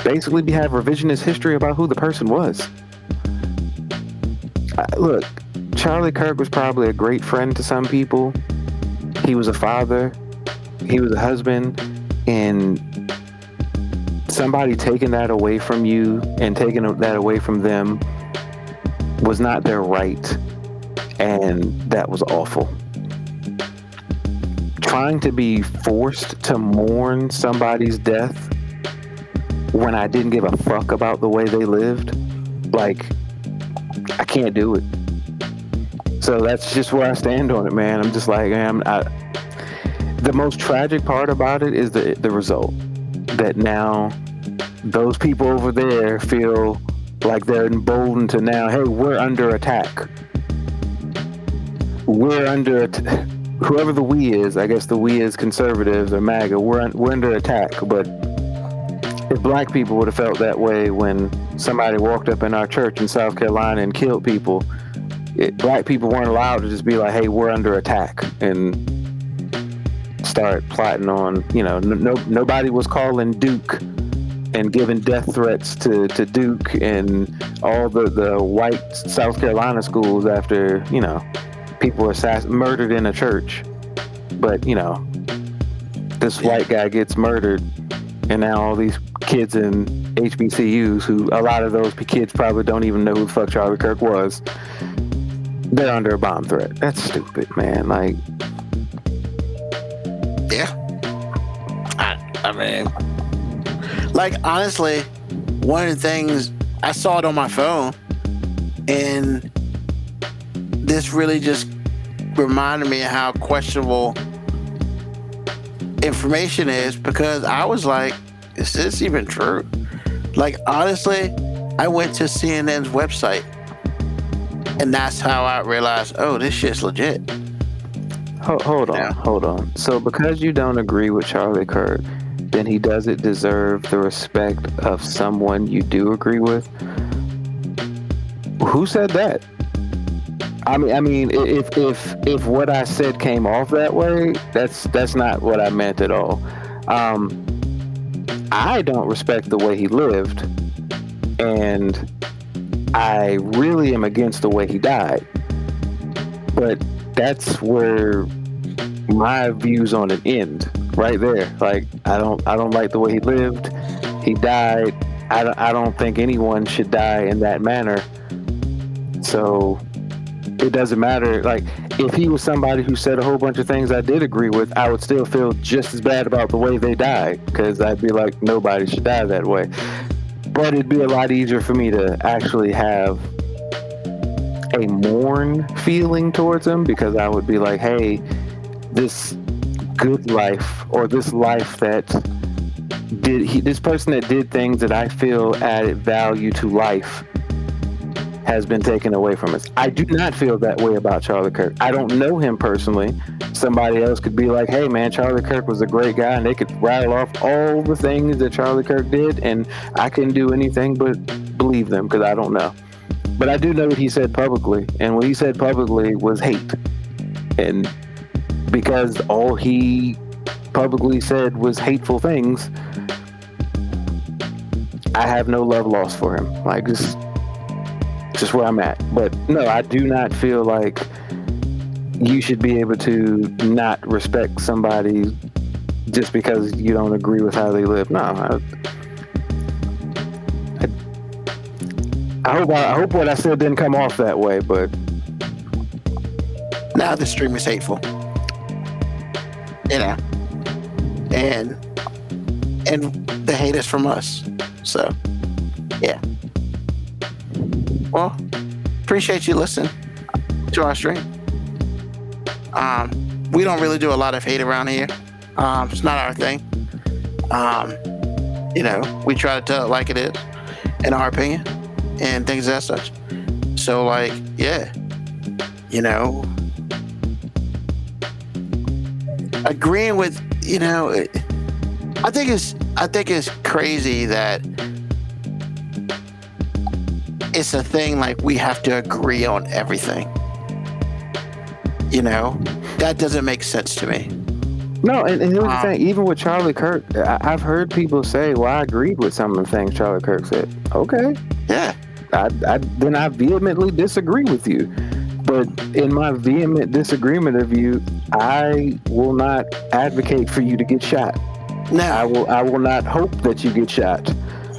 basically have revisionist history about who the person was. Look, Charlie Kirk was probably a great friend to some people. He was a father. He was a husband. And somebody taking that away from you and taking that away from them was not their right. And that was awful. Trying to be forced to mourn somebody's death when I didn't give a fuck about the way they lived, like, I can't do it. So that's just where I stand on it, man. I'm just like, the most tragic part about it is the result. That now those people over there feel like they're emboldened to now, hey, we're under attack. We're under whoever the we is, I guess the we is conservatives or MAGA, we're under attack. But if black people would have felt that way when somebody walked up in our church in South Carolina and killed people, black people weren't allowed to just be like, hey, we're under attack and start plotting on, nobody was calling Duke and giving death threats to Duke and all the white South Carolina schools after, people were murdered in a church. But, this white guy gets murdered, and now all these kids in HBCUs, who a lot of those kids probably don't even know who the fuck Charlie Kirk was, they're under a bomb threat. That's stupid, man. Like, yeah. I mean, like, honestly, one of the things, I saw it on my phone, and this really just reminded me of how questionable information is, because I was like, is this even true? Like, honestly, I went to CNN's website, and that's how I realized, oh, this shit's legit. Hold on. So because you don't agree with Charlie Kirk, then he doesn't deserve the respect of someone you do agree with? Who said that? I mean, if what I said came off that way, that's not what I meant at all. I don't respect the way he lived, and I really am against the way he died. But that's where my views on it end, right there. Like, I don't like the way he lived. He died. I don't think anyone should die in that manner. So it doesn't matter. Like, if he was somebody who said a whole bunch of things I did agree with, I would still feel just as bad about the way they died, because I'd be like, nobody should die that way. But it'd be a lot easier for me to actually have a mourn feeling towards him, because I would be like, hey, this good life, or this life that this person that did things that I feel added value to life has been taken away from us. I do not feel that way about Charlie Kirk. I don't know him personally. Somebody else could be like, hey man, Charlie Kirk was a great guy, and they could rattle off all the things that Charlie Kirk did, and I couldn't do anything but believe them, because I don't know. But I do know what he said publicly, and what he said publicly was hate. And because all he publicly said was hateful things, I have no love lost for him. Like, just where I'm at. But no, I do not feel like you should be able to not respect somebody just because you don't agree with how they live. No, I hope what I said didn't come off that way, but now the stream is hateful, and the hate is from us. So yeah. Well, appreciate you listening to our stream. We don't really do a lot of hate around here. It's not our thing. We try to tell it like it is, in our opinion, and things as such. So, like, yeah, agreeing with, I think it's crazy that it's a thing like we have to agree on everything. That doesn't make sense to me. No, and here's the thing. Even with Charlie Kirk, I've heard people say, "Well, I agreed with some of the things Charlie Kirk said." Okay, Yeah. then I vehemently disagree with you. But in my vehement disagreement of you, I will not advocate for you to get shot. No. I will not hope that you get shot.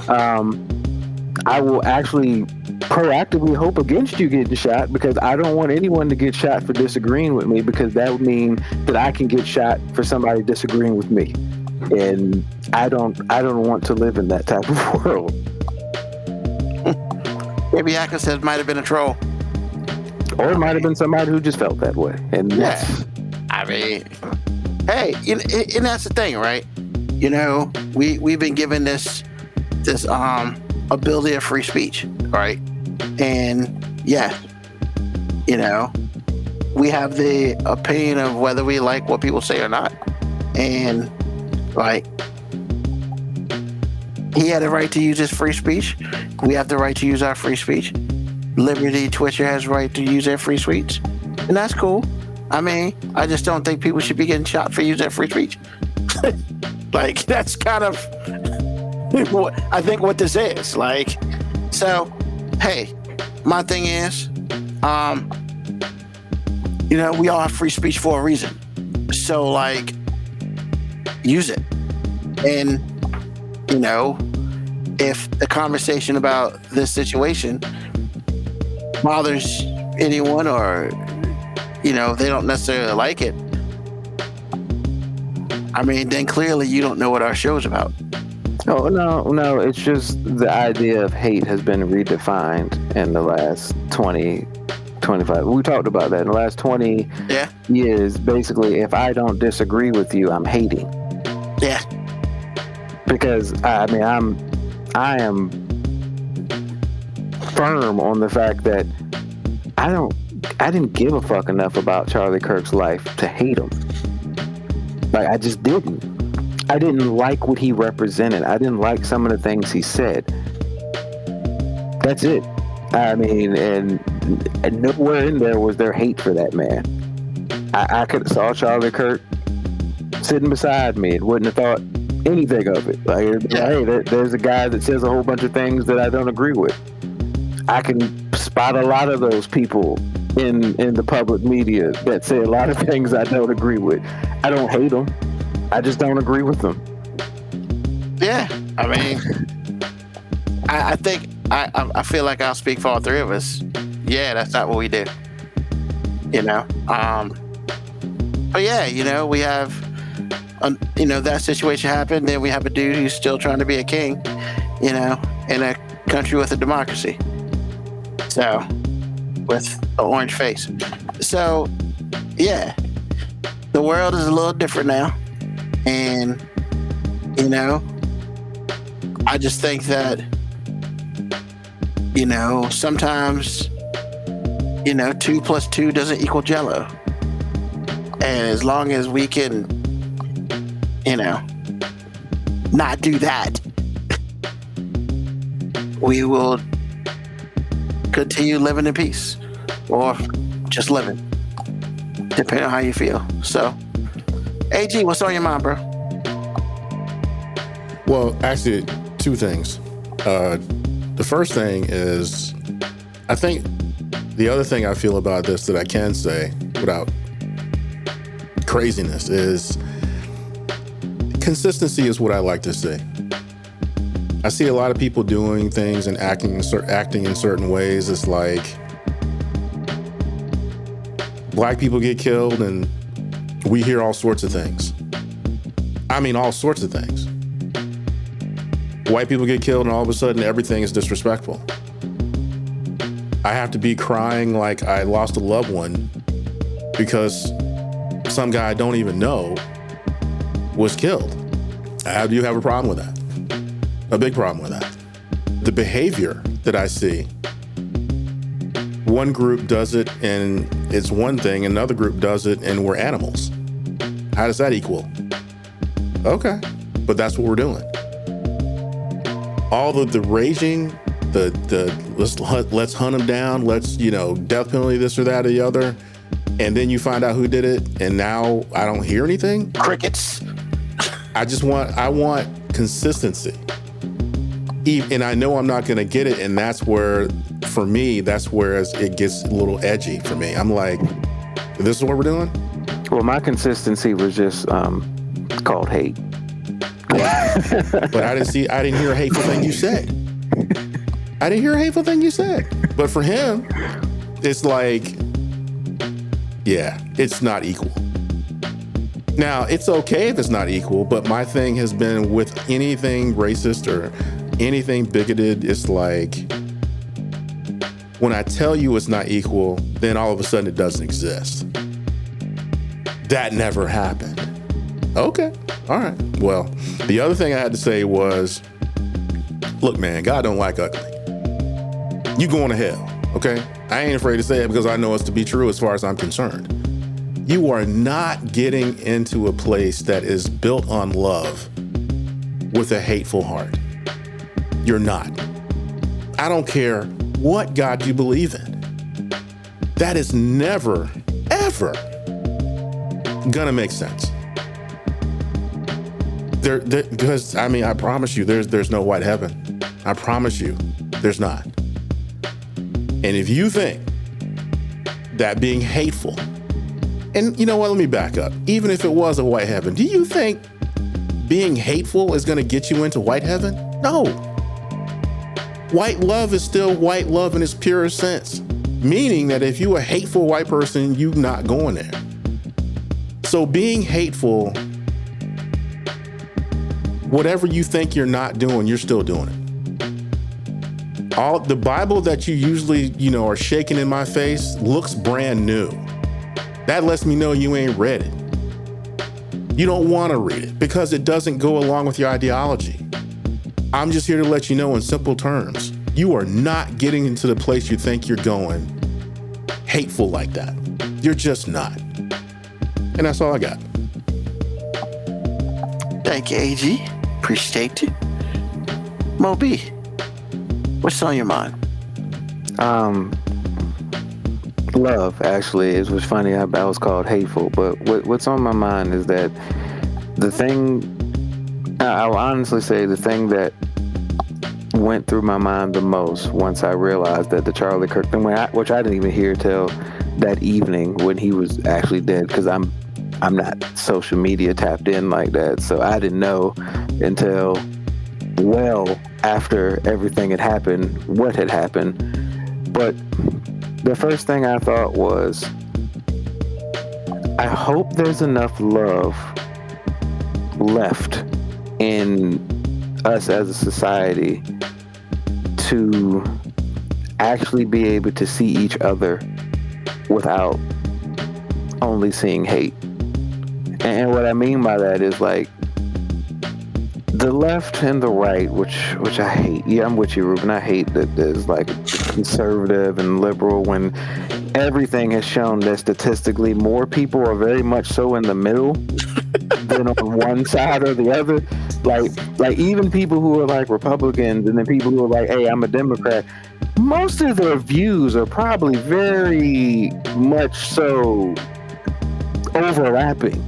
I will actually proactively hope against you getting shot, because I don't want anyone to get shot for disagreeing with me, because that would mean that I can get shot for somebody disagreeing with me, and I don't want to live in that type of world. Maybe Atkins said it might have been a troll. Or it might have been somebody who just felt that way. And Yeah. I mean, hey, and that's the thing, right? We've been given this ability of free speech, right? And yeah, we have the opinion of whether we like what people say or not. And like, he had a right to use his free speech. We have the right to use our free speech. Liberty Twitter has the right to use their free speech. And that's cool. I mean, I just don't think people should be getting shot for using their free speech. Like, that's kind of I think what this is. Like, so, hey, my thing is, we all have free speech for a reason. So, like, use it. And, if the conversation about this situation bothers anyone, or, they don't necessarily like it, I mean, then clearly you don't know what our show's about. Oh, no. It's just the idea of hate has been redefined in the last 20, 25. We talked about that in the last 20 years. Basically, if I don't disagree with you, I'm hating. Yeah. Because, I am firm on the fact that I didn't give a fuck enough about Charlie Kirk's life to hate him. Like, I just didn't. I didn't like what he represented. I didn't like some of the things he said. That's it. I mean, and nowhere in there was there hate for that man. I could have saw Charlie Kirk sitting beside me and wouldn't have thought anything of it. Like, hey, there's a guy that says a whole bunch of things that I don't agree with. I can spot a lot of those people in the public media that say a lot of things I don't agree with. I don't hate them. I just don't agree with them. Yeah, I mean, I think I feel like I'll speak for all three of us. Yeah, that's not what we do. But yeah, we have, that situation happened. Then we have a dude who's still trying to be a king, in a country with a democracy. So, with an orange face. So, yeah, the world is a little different now. And, I just think that, sometimes, 2 plus 2 doesn't equal Jello. And as long as we can, not do that, we will continue living in peace, or just living, depending on how you feel. So, AG, what's on your mind, bro? Well, actually, two things. The first thing is, I think the other thing I feel about this that I can say without craziness is consistency is what I like to see. I see a lot of people doing things and acting in certain ways. It's like black people get killed and we hear all sorts of things. I mean, all sorts of things. White people get killed and all of a sudden everything is disrespectful. I have to be crying like I lost a loved one because some guy I don't even know was killed. I do have a problem with that. A big problem with that. The behavior that I see, one group does it and it's one thing, another group does it and we're animals. How does that equal? Okay, but that's what we're doing. All the raging, the let's hunt them down, let's, death penalty, this or that or the other, and then you find out who did it, and now I don't hear anything. Crickets. I want consistency. And I know I'm not going to get it, and that's where, for me, that's where it gets a little edgy for me. I'm like, this is what we're doing? Well, my consistency was just called hate. But I didn't hear a hateful thing you said. But for him, it's like, yeah, it's not equal. Now, it's okay if it's not equal, but my thing has been with anything racist or anything bigoted, it's like, when I tell you it's not equal, then all of a sudden it doesn't exist. That never happened. Okay, all right. Well, the other thing I had to say was, look, man, God don't like ugly. You going to hell, okay? I ain't afraid to say it because I know it's to be true as far as I'm concerned. You are not getting into a place that is built on love with a hateful heart. You're not. I don't care what God you believe in. That is never, ever gonna make sense. Because I promise you, there's no white heaven. I promise you, there's not. And if you think that being hateful, and you know what, let me back up. Even if it was a white heaven, do you think being hateful is gonna get you into white heaven? No. White love is still white love in its purest sense. Meaning that if you're a hateful white person, you're not going there. So being hateful, whatever you think you're not doing, you're still doing it. All the Bible that you usually, are shaking in my face looks brand new. That lets me know you ain't read it. You don't want to read it because it doesn't go along with your ideology. I'm just here to let you know in simple terms, you are not getting into the place you think you're going hateful like that. You're just not. And that's all I got. Thank you, AG. Appreciate you. MoeB, what's on your mind? Love, actually. It was funny I was called hateful, but what's on my mind is that the thing, I'll honestly say the thing that went through my mind the most once I realized that the Charlie Kirk thing, which I didn't even hear till that evening when he was actually dead, because I'm not social media tapped in like that, so I didn't know until well after everything had happened what had happened. But the first thing I thought was, I hope there's enough love left in us as a society to actually be able to see each other without only seeing hate. And what I mean by that is, like, the left and the right, which I hate. Yeah, I'm with you, Ruben. I hate that there's like conservative and liberal when everything has shown that statistically more people are very much so in the middle than on one side or the other. Like even people who are like Republicans and then people who are like, hey, I'm a Democrat, most of their views are probably very much so overlapping.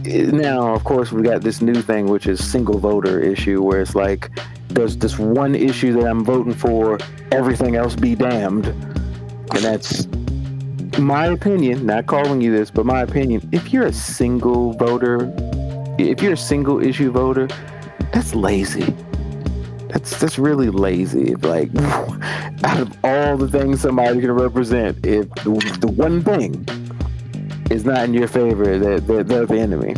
Now, of course, we got this new thing, which is single voter issue, where it's like there's this one issue that I'm voting for, everything else be damned. And that's my opinion, not calling you this, but my opinion. If you're a single voter, if you're a single issue voter, that's lazy. That's really lazy. Like, out of all the things somebody can represent, if the one thing is not in your favor, they're the enemy.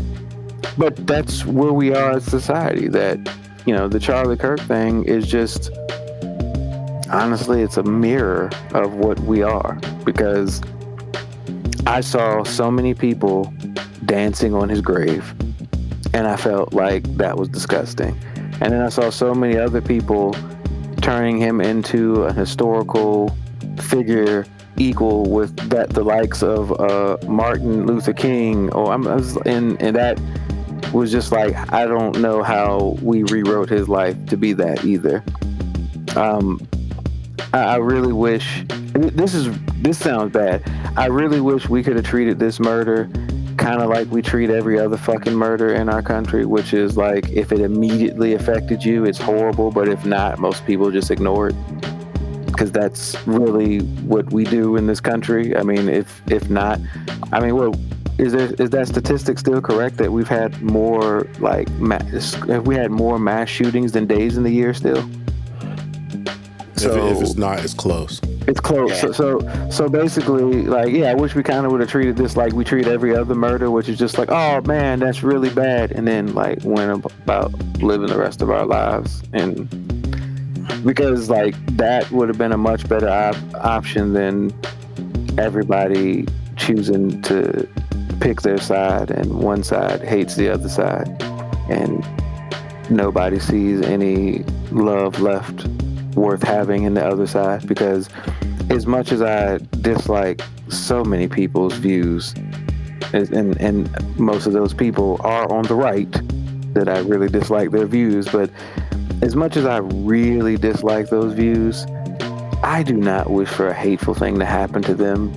But that's where we are as society, that, the Charlie Kirk thing is just, honestly, it's a mirror of what we are, because I saw so many people dancing on his grave and I felt like that was disgusting. And then I saw so many other people turning him into a historical figure equal with that the likes of Martin Luther King, or and that was just like, I don't know how we rewrote his life to be that either. I really wish, this sounds bad, I really wish we could have treated this murder kind of like we treat every other fucking murder in our country, which is like, if it immediately affected you, it's horrible, but if not, most people just ignore it. Because that's really what we do in this country. I mean, if not, I mean, well, is that statistic still correct that we've had more like have we had more mass shootings than days in the year still? So if it's not, it's close. It's close. Yeah. So basically, like, yeah, I wish we kind of would have treated this like we treat every other murder, which is just like, oh man, that's really bad, and then like went about living the rest of our lives. And because like that would have been a much better option than everybody choosing to pick their side, and one side hates the other side, and nobody sees any love left worth having in the other side. Because as much as I dislike so many people's views, and most of those people are on the right, that I really dislike their views, but as much as I really dislike those views, I do not wish for a hateful thing to happen to them.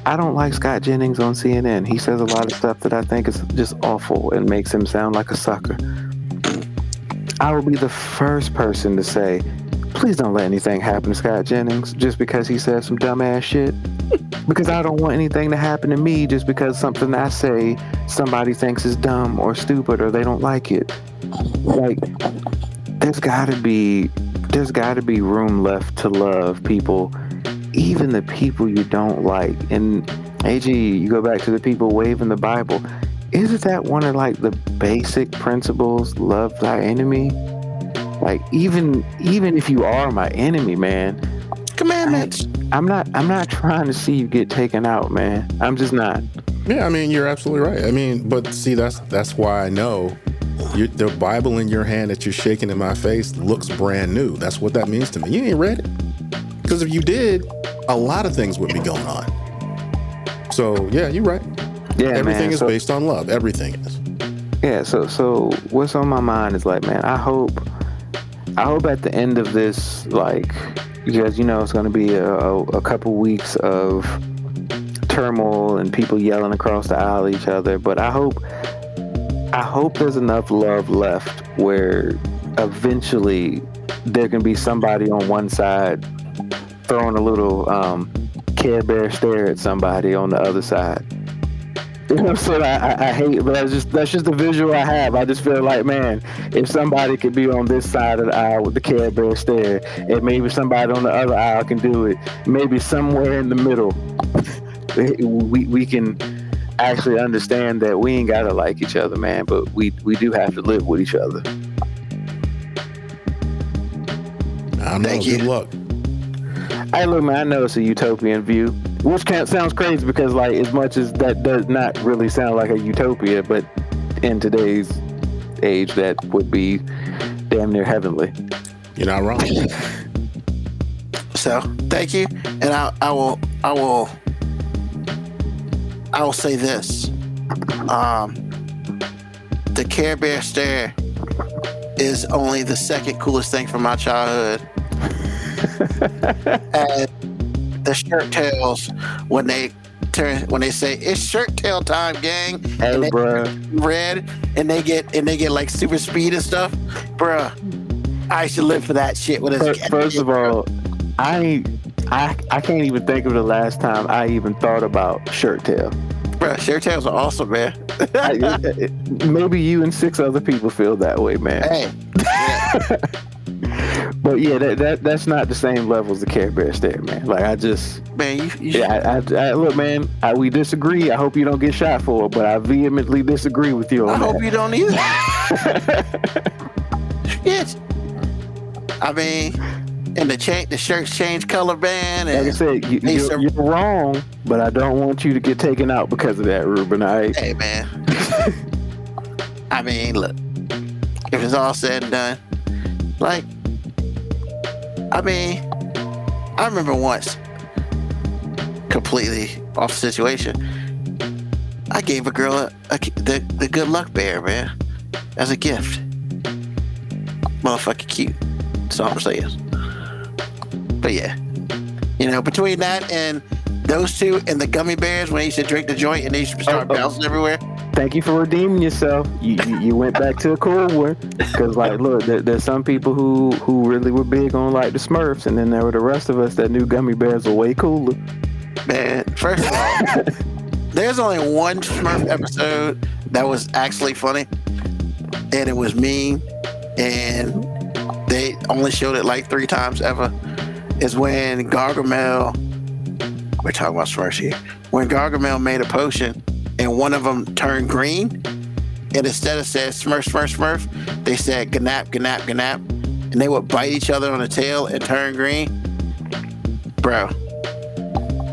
I don't like Scott Jennings on CNN. He says a lot of stuff that I think is just awful and makes him sound like a sucker. I will be the first person to say, please don't let anything happen to Scott Jennings just because he says some dumbass shit. Because I don't want anything to happen to me just because something I say somebody thinks is dumb or stupid or they don't like it. Like, there's gotta be room left to love people, even the people you don't like. And AG, you go back to the people waving the Bible. Isn't that one of like the basic principles? Love thy enemy. Like, even if you are my enemy, man, commandments. I'm not trying to see you get taken out, man. I'm just not. Yeah, I mean, you're absolutely right. I mean, but see, that's why I know the Bible in your hand that you're shaking in my face looks brand new. That's what that means to me. You ain't read it? Because if you did, a lot of things would be going on. So yeah, you're right. Yeah, everything is based on love. Everything is. Yeah. So what's on my mind is like, man, I hope at the end of this, like, because you know it's going to be a couple weeks of turmoil and people yelling across the aisle at each other, but I hope there's enough love left where eventually there can be somebody on one side throwing a little Care Bear stare at somebody on the other side. You know what I'm saying? I hate it, but that's just the visual I have. I just feel like, man, if somebody could be on this side of the aisle with the Care Bear stare, and maybe somebody on the other aisle can do it, maybe somewhere in the middle, we can actually understand that we ain't gotta like each other, man, but we do have to live with each other. I don't know. Good luck. Hey, look, man, I know it's a utopian view, which sounds crazy because, like, as much as that does not really sound like a utopia, but in today's age, that would be damn near heavenly. You're not wrong. So, thank you, and I will say this: the Care Bear stare is only the second coolest thing from my childhood. And the shirt tails when they say it's shirt tail time, gang, hey, and they bruh. red and they get like super speed and stuff, bruh. I should live for that shit. First of all, I can't even think of the last time I even thought about shirt tail. Bruh, shirt tails are awesome, man. Maybe you and 6 other people feel that way, man. Hey. Yeah. But yeah, that's not the same level as the Care Bear stare, man. Like, I just, man, I look, man, we disagree. I hope you don't get shot for it, but I vehemently disagree with you on that. I hope you don't either. Yes. I mean, and the shirts change color band. And like I said, you're wrong, but I don't want you to get taken out because of that, Ruben. Hey, man. I mean, look, if it's all said and done, like, I mean, I remember once completely off situation. I gave a girl the good luck bear, man, as a gift. Motherfucking cute. That's all I'm saying. But yeah, between that and those two and the gummy bears, when they used to drink the joint and they used to start bouncing everywhere. Thank you for redeeming yourself. You went back to a cool one. Because, like, look, there's some people who really were big on, like, the Smurfs, and then there were the rest of us that knew gummy bears were way cooler. Man, first of all, there's only one Smurf episode that was actually funny, and it was mean, and they only showed it like 3 times ever. Is when Gargamel, we're talking about Smurfs here, when Gargamel made a potion and one of them turned green, and instead of saying Smurf, Smurf, Smurf, they said Ganap, Ganap, Ganap, and they would bite each other on the tail and turn green. Bro,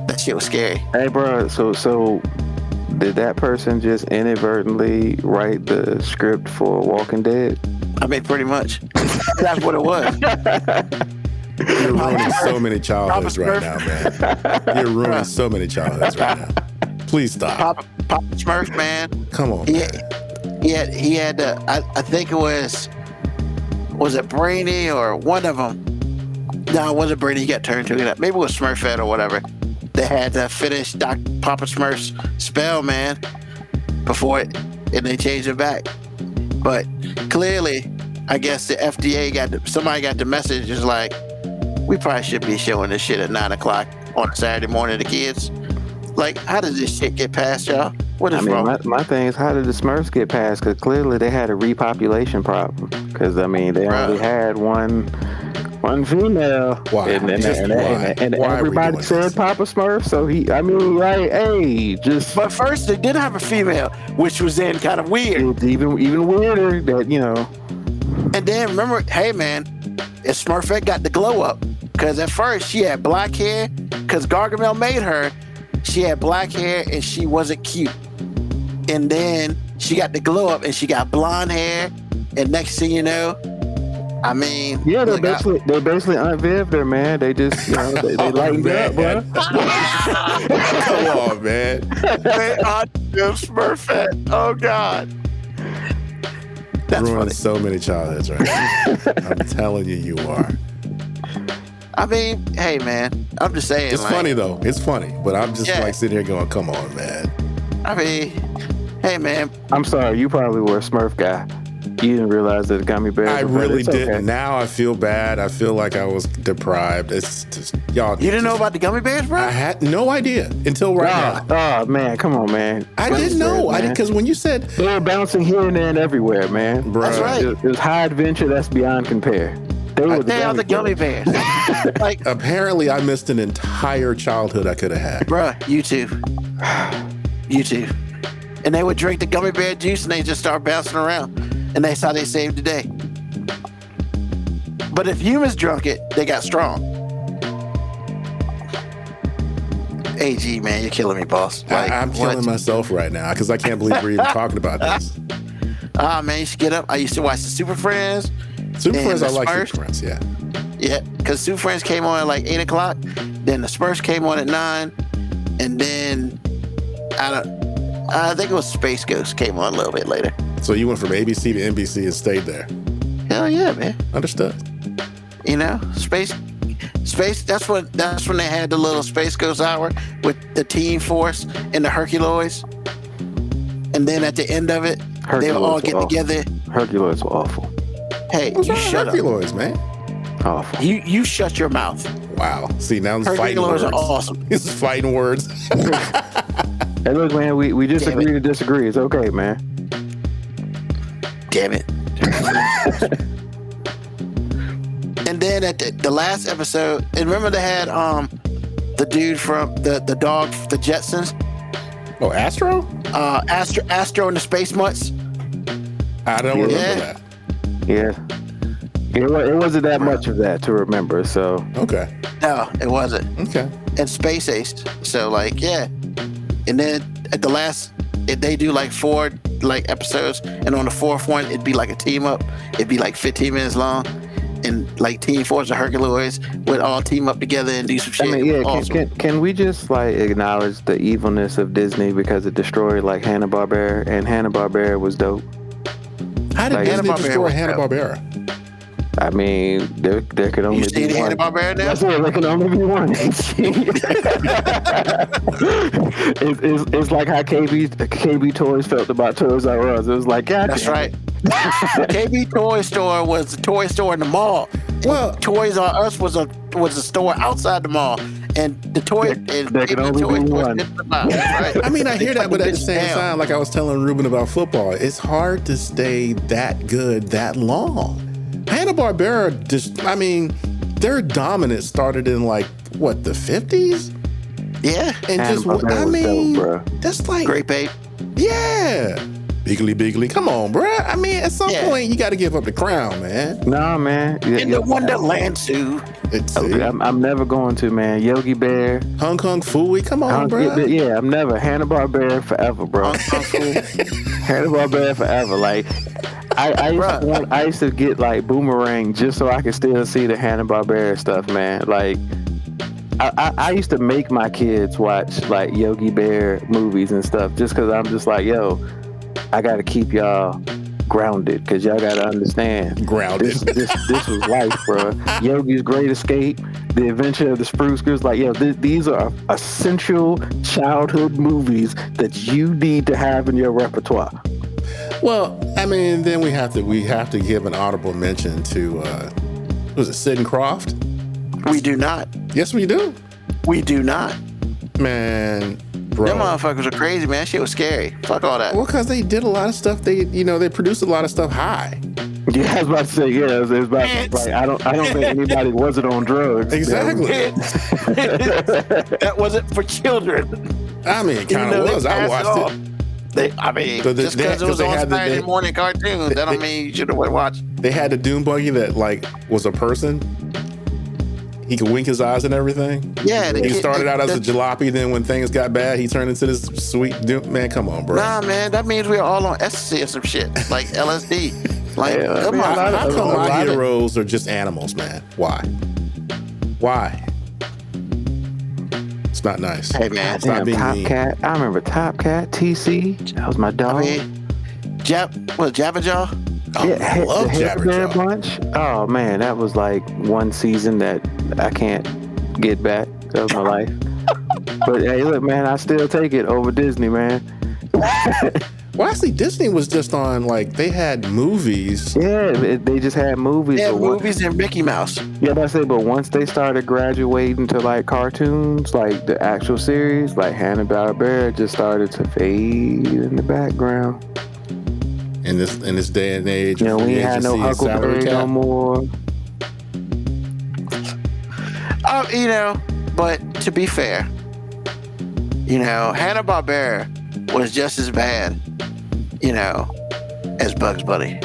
that shit was scary. Hey, bro, so did that person just inadvertently write the script for Walking Dead? I mean, pretty much. That's what it was. You're ruining so many childhoods right now, man. You're ruining so many childhoods right now. Please stop. Papa Smurf, man. Come on, He man. had I think it was it Brainy or one of them? No, it wasn't Brainy. He got turned to it. Maybe it was Smurfette or whatever. They had to finish Papa Smurf's spell, man, before it, and they changed it back. But clearly, I guess the FDA somebody got the message. Is like, we probably should be showing this shit at 9:00 on a Saturday morning to kids. Like, how does this shit get past y'all? What is wrong? My thing is, how did the Smurfs get past? Because clearly they had a repopulation problem. Because, I mean, they only had one female. Why? And Why everybody said Papa Smurf. So just. But first, they did have a female, which was then kind of weird. It's even weirder that, And then remember, hey man, if Smurfette got the glow up, because at first she had black hair, because Gargamel made her. She had black hair and she wasn't cute. And then she got the glow up and she got blonde hair. And next thing you know, I mean, yeah, they basically Aunt Viv her, man. They just, they lightened up, bro. Come on, man. They Aunt Viv Smurfette. Oh God. That's Ruining funny. so many childhoods right now. I'm telling you, you are. I mean, hey man, I'm just saying. It's funny though. It's funny, but I'm just like sitting here going, "Come on, man." I mean, hey man. I'm sorry, you probably were a Smurf guy. You didn't realize that gummy bears. I really didn't. Okay. Now I feel bad. I feel like I was deprived. It's just, y'all. You didn't know about the gummy bears, bro? I had no idea until right now. Oh man, come on, man. I didn't know. I didn't, because when you said they were bouncing here and there and everywhere, man. Bro. That's right. It was high adventure that's beyond compare. They are the gummy bears. Like, apparently, I missed an entire childhood I could have had. bruh, you too. You too. And they would drink the gummy bear juice and they just start bouncing around. And that's how they saved the day. But if humans drunk it, they got strong. AG, man, you're killing me, boss. Like, I'm killing myself right now because I can't believe we're even talking about this. Man, you should get up. I used to watch the Super Friends. Super Friends, I like Smurfs. Super Friends, yeah. Yeah, because Super Friends came on at like 8:00. Then the Smurfs came on at 9. And then, I think it was Space Ghost came on a little bit later. So you went from ABC to NBC and stayed there. Hell yeah, man. Understood. Space. That's when they had the little Space Ghost hour with the Teen Force and the Herculoids. And then at the end of it, they would all get together. Herculoids were awful. Hey, What's you wrong with shut up. Herculoids, man? Awful. You shut your mouth. Wow. See, now it's fighting Herculoids words. are awesome. This is fighting words. Hey, look, man, we just Damn agree to disagree. It's okay, man. Damn it. And then at the last episode, and remember they had the dude from the dog, the Jetsons, Oh, Astro? Astro and the Space Mutts. I don't remember Yeah. that. Yeah. It wasn't that much of that to remember, so. Okay. No, it wasn't. Okay. And Space Ace. So like, yeah. And then at the last, they do like 4 like episodes, and on the 4th one, it'd be like a team up. It'd be like 15 minutes long, and like Team Force or Herculoids would all team up together and do some shit. I mean, yeah. Awesome. Can we just like acknowledge the evilness of Disney because it destroyed like Hanna-Barbera, and Hanna-Barbera was dope. How did Like, Disney Hanna-Barbera destroy was Hanna-Barbera? I mean, there could only You be see the one. Hanna-Barbera now? That's it. There can only be one. it's like how KB Toys felt about Toys R Us. It was like, God, That's right. KB Toy Store was the toy store in the mall. Well, Toys R Us was a store outside the mall, and the toy there can only be one. Right? I mean, I hear that, but at the same Down. time, like I was telling Ruben about football, it's hard to stay that good that long. Hanna-Barbera just, I mean, their dominance started in like, what, the 50s? Yeah, And just, Hanna-Barbera I was mean, dope, bro. that's like, Grape Ape. yeah. Biggly, come on, bruh. I mean, at some Yeah. point, you got to give up the crown, man. Nah, man. Yeah, In the Wonderland Zoo. It's I'm never going to, man. Yogi Bear. Hong Kong Fooey, come on, bruh. Yeah, I'm never. Hanna-Barbera forever, bro. Hanna-Barbera forever. Like, I used to get like Boomerang just so I could still see the Hanna-Barbera stuff, man. Like, I used to make my kids watch like Yogi Bear movies and stuff just because I'm just like, yo, I got to keep y'all grounded because y'all got to understand. Grounded. This was life, bro. Yogi's Great Escape, The Adventure of the Spruce Goose. Like, yo, these are essential childhood movies that you need to have in your repertoire. Well, I mean, then we have to give an honorable mention to was it Sid and Croft? We do not. Yes, we do. We do not. Man, bro. Them motherfuckers are crazy, man. Shit was scary. Fuck all that. Well, because they did a lot of stuff. They produced a lot of stuff high. Yeah, I was about to say, yeah, it's about like I don't think anybody wasn't on drugs. Exactly. That wasn't for children. I mean, it kind of was. I watched it. Just because it was on Saturday morning cartoons, that don't mean you should have watched. They had the Doom Buggy that like was a person. He could wink his eyes and everything. Yeah, He started out as a jalopy, then when things got bad, he turned into this sweet Doom. Man, come on, bro. Nah, man, that means we're all on ecstasy or some shit, like LSD. Like, Yeah, come on, How come a lot my of- heroes are just animals, man? Why? It's not nice. Hey, man. Stop Damn, being Top mean. Cat. I remember Top Cat, TC. That was my dog. I mean, Jabba Jaw? Oh, I love the Hair Bear Jabberjaw. Bunch. Oh man, that was like one season that I can't get back. That was my life. But hey, look, man, I still take it over Disney, man. Well, actually, Disney was just on, like, they had movies. Yeah, they just had movies. Yeah, but movies and Mickey Mouse. Yeah, that's it. But once they started graduating to like cartoons, like the actual series, like Hanna-Barbera just started to fade in the background. In this day and age, You know, we free ain't had no agency and salary Huckleberry no cap. more. But to be fair, Hanna-Barbera was just as bad, as Bugs Bunny.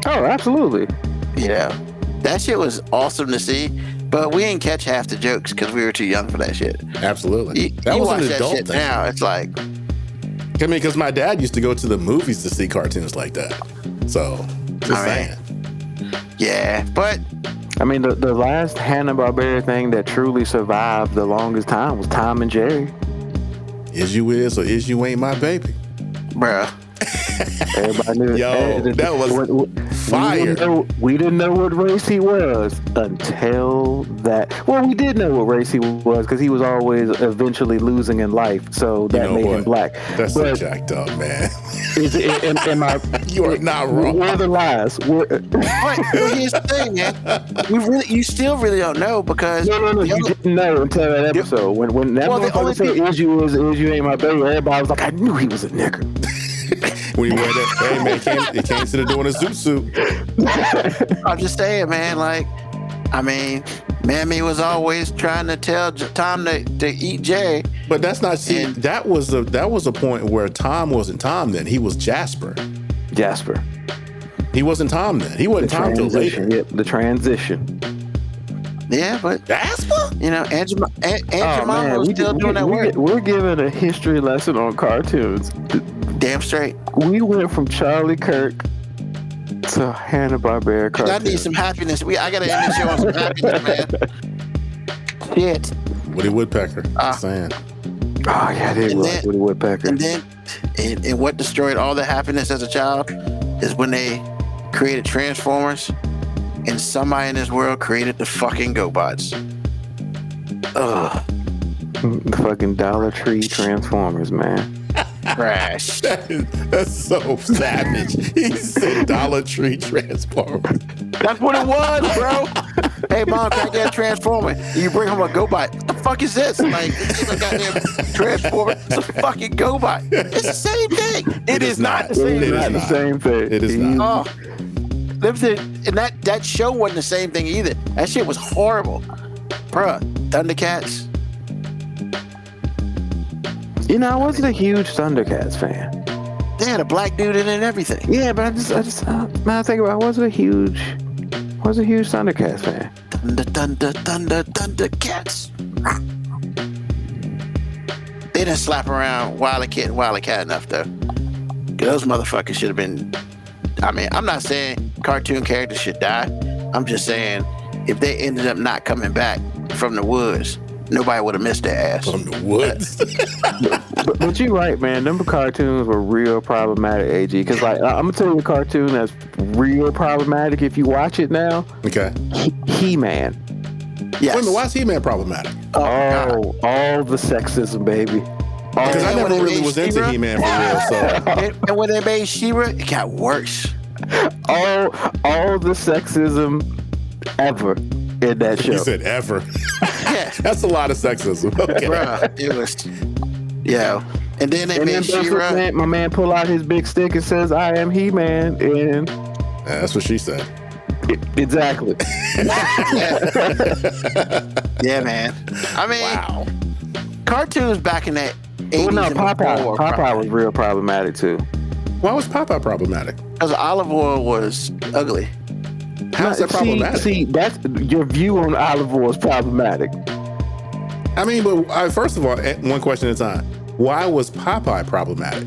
Oh, absolutely. That shit was awesome to see, but we didn't catch half the jokes because we were too young for that shit. Absolutely. That you was watch an that adult shit thing. now, it's like, I mean, because my dad used to go to the movies to see cartoons like that. So, just All right. saying. yeah, but I mean, the last Hanna-Barbera thing that truly survived the longest time was Tom and Jerry. Is you is or is you ain't my baby? bruh. Everybody knew. Yo, that was fire. We didn't know what race he was until that. Well, we did know what race he was because he was always eventually losing in life, so that made him black. That's so But jacked up, man. am I? You are not wrong. Where are the lies? But here's the thing, man. You still really don't know because No. You didn't know until that episode. When that motherfucker said, "Is you ain't my baby," everybody was like, "I knew he was a nigga." When you wear that, hey man, it came to the door in a zoot suit. I'm just saying, man. Like, I mean, Mammy was always trying to tell Tom to eat Jerry. But that's not. See, And- that was a point where Tom wasn't Tom then. He was Jasper. Jasper. He wasn't Tom then. He wasn't Tom till later. Yep, the transition. Yeah, but Jasper? Aunt Jemima was still doing that work. We're giving a history lesson on cartoons. Damn straight. We went from Charlie Kirk It's a Hanna-Barbera I cartoon. need some happiness. I gotta end this show on some happiness, man. Shit. Woody Woodpecker. Ah. Saying. Oh yeah, they And were then- with Woodpecker. And then, and what destroyed all the happiness as a child is when they created Transformers, and somebody in this world created the fucking GoBots. Ugh, The fucking Dollar Tree Transformers, man. trash. That's so savage. He said Dollar Tree Transformers. That's what it was, bro. Hey, mom, can I get a Transformer? You bring home a GoBot. What the fuck is this? Like, it's a goddamn Transformer. It's a fucking GoBot. It's the same thing. It is not the same It thing. is Not the not. same thing. It is not. Oh, and that show wasn't the same thing either. That shit was horrible, bruh. Thundercats. You know, I wasn't a huge Thundercats fan. They had a black dude in it and everything. Yeah, but I just now I think about it, I wasn't a huge Thundercats fan. Thundercats. They didn't slap around Wile E. Kid and Wile E. Cat enough though. 'Cause those motherfuckers should have been. I mean, I'm not saying cartoon characters should die. I'm just saying if they ended up not coming back from the woods, nobody would have missed their ass. From the woods. But you're right, man. Them cartoons were real problematic, AG. Because like I'm gonna tell you a cartoon that's real problematic if you watch it now. Okay. He-Man. Yes. Wait a minute, why is He-Man problematic? Oh, all the sexism, baby. Because I And never when they really made was into She-Ra- He-Man for real, so. and when they made She-Ra, it got worse. all the sexism ever in that He show. said ever. Yes. That's a lot of sexism. Okay. Bruh, it was, yeah. And then they And then made She-Ra. my man pull out his big stick and says, "I am He-Man," and Yeah, that's what she said. exactly. Yeah, man. I mean, Wow. cartoons back in that 80s Well, no, and before were Popeye was real problematic too. Why was Popeye problematic? because olive oil was ugly. How's that problematic? See, that's your view on olive oil is problematic. I mean, but first of all, one question at a time. Why was Popeye problematic?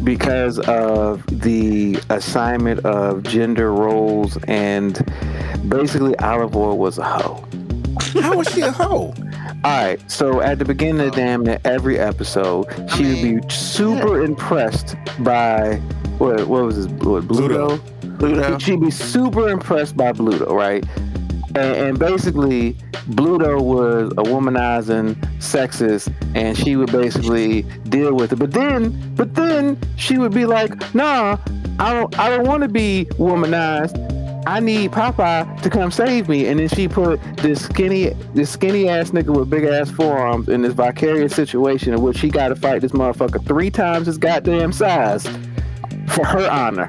Because of the assignment of gender roles, and basically olive oil was a hoe. How was she a hoe? All right, so at the beginning of damn near every episode, she would be super impressed by what was this? What, Bluto? Pluto. She'd be super impressed by Bluto, right? And basically, Bluto was a womanizing sexist, and she would basically deal with it. But then she would be like, "Nah, I don't want to be womanized. I need Popeye to come save me." And then she put this skinny ass nigga with big ass forearms in this vicarious situation in which she got to fight this motherfucker 3 times his goddamn size for her honor.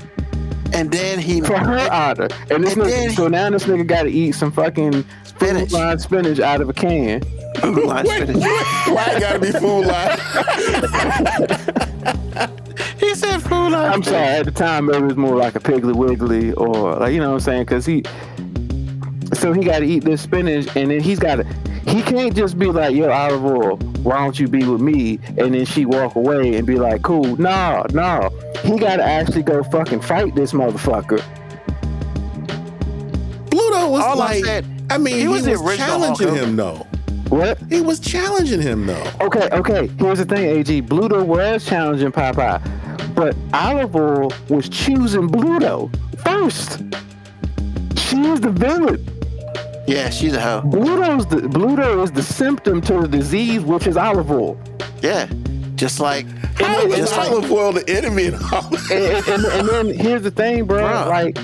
And then he For her honor. And this And nigga, then- so now this nigga got to eat some fucking Spinach. food line spinach out of a can. Why it gotta be food line? He said food line. I'm sorry, at the time maybe it was more like a Piggly Wiggly or like, you know what I'm saying? Because he got to eat this spinach, and then he can't just be like, "Yo, olive oil, why don't you be with me?" And then she walk away and be like, "Cool." No. He got to actually go fucking fight this motherfucker. Bluto was All I like, said, I mean, he was the original challenging Hulk him though. What? He was challenging him though. Okay. Here's the thing, AG. Bluto was challenging Popeye, but Olive Oil was choosing Bluto first. She is the villain. Yeah, she's a hoe. Bluto is the symptom to the disease, which is olive oil. Yeah, just like How is just like olive oil the enemy in all? And then here's the thing, bro. Bruh.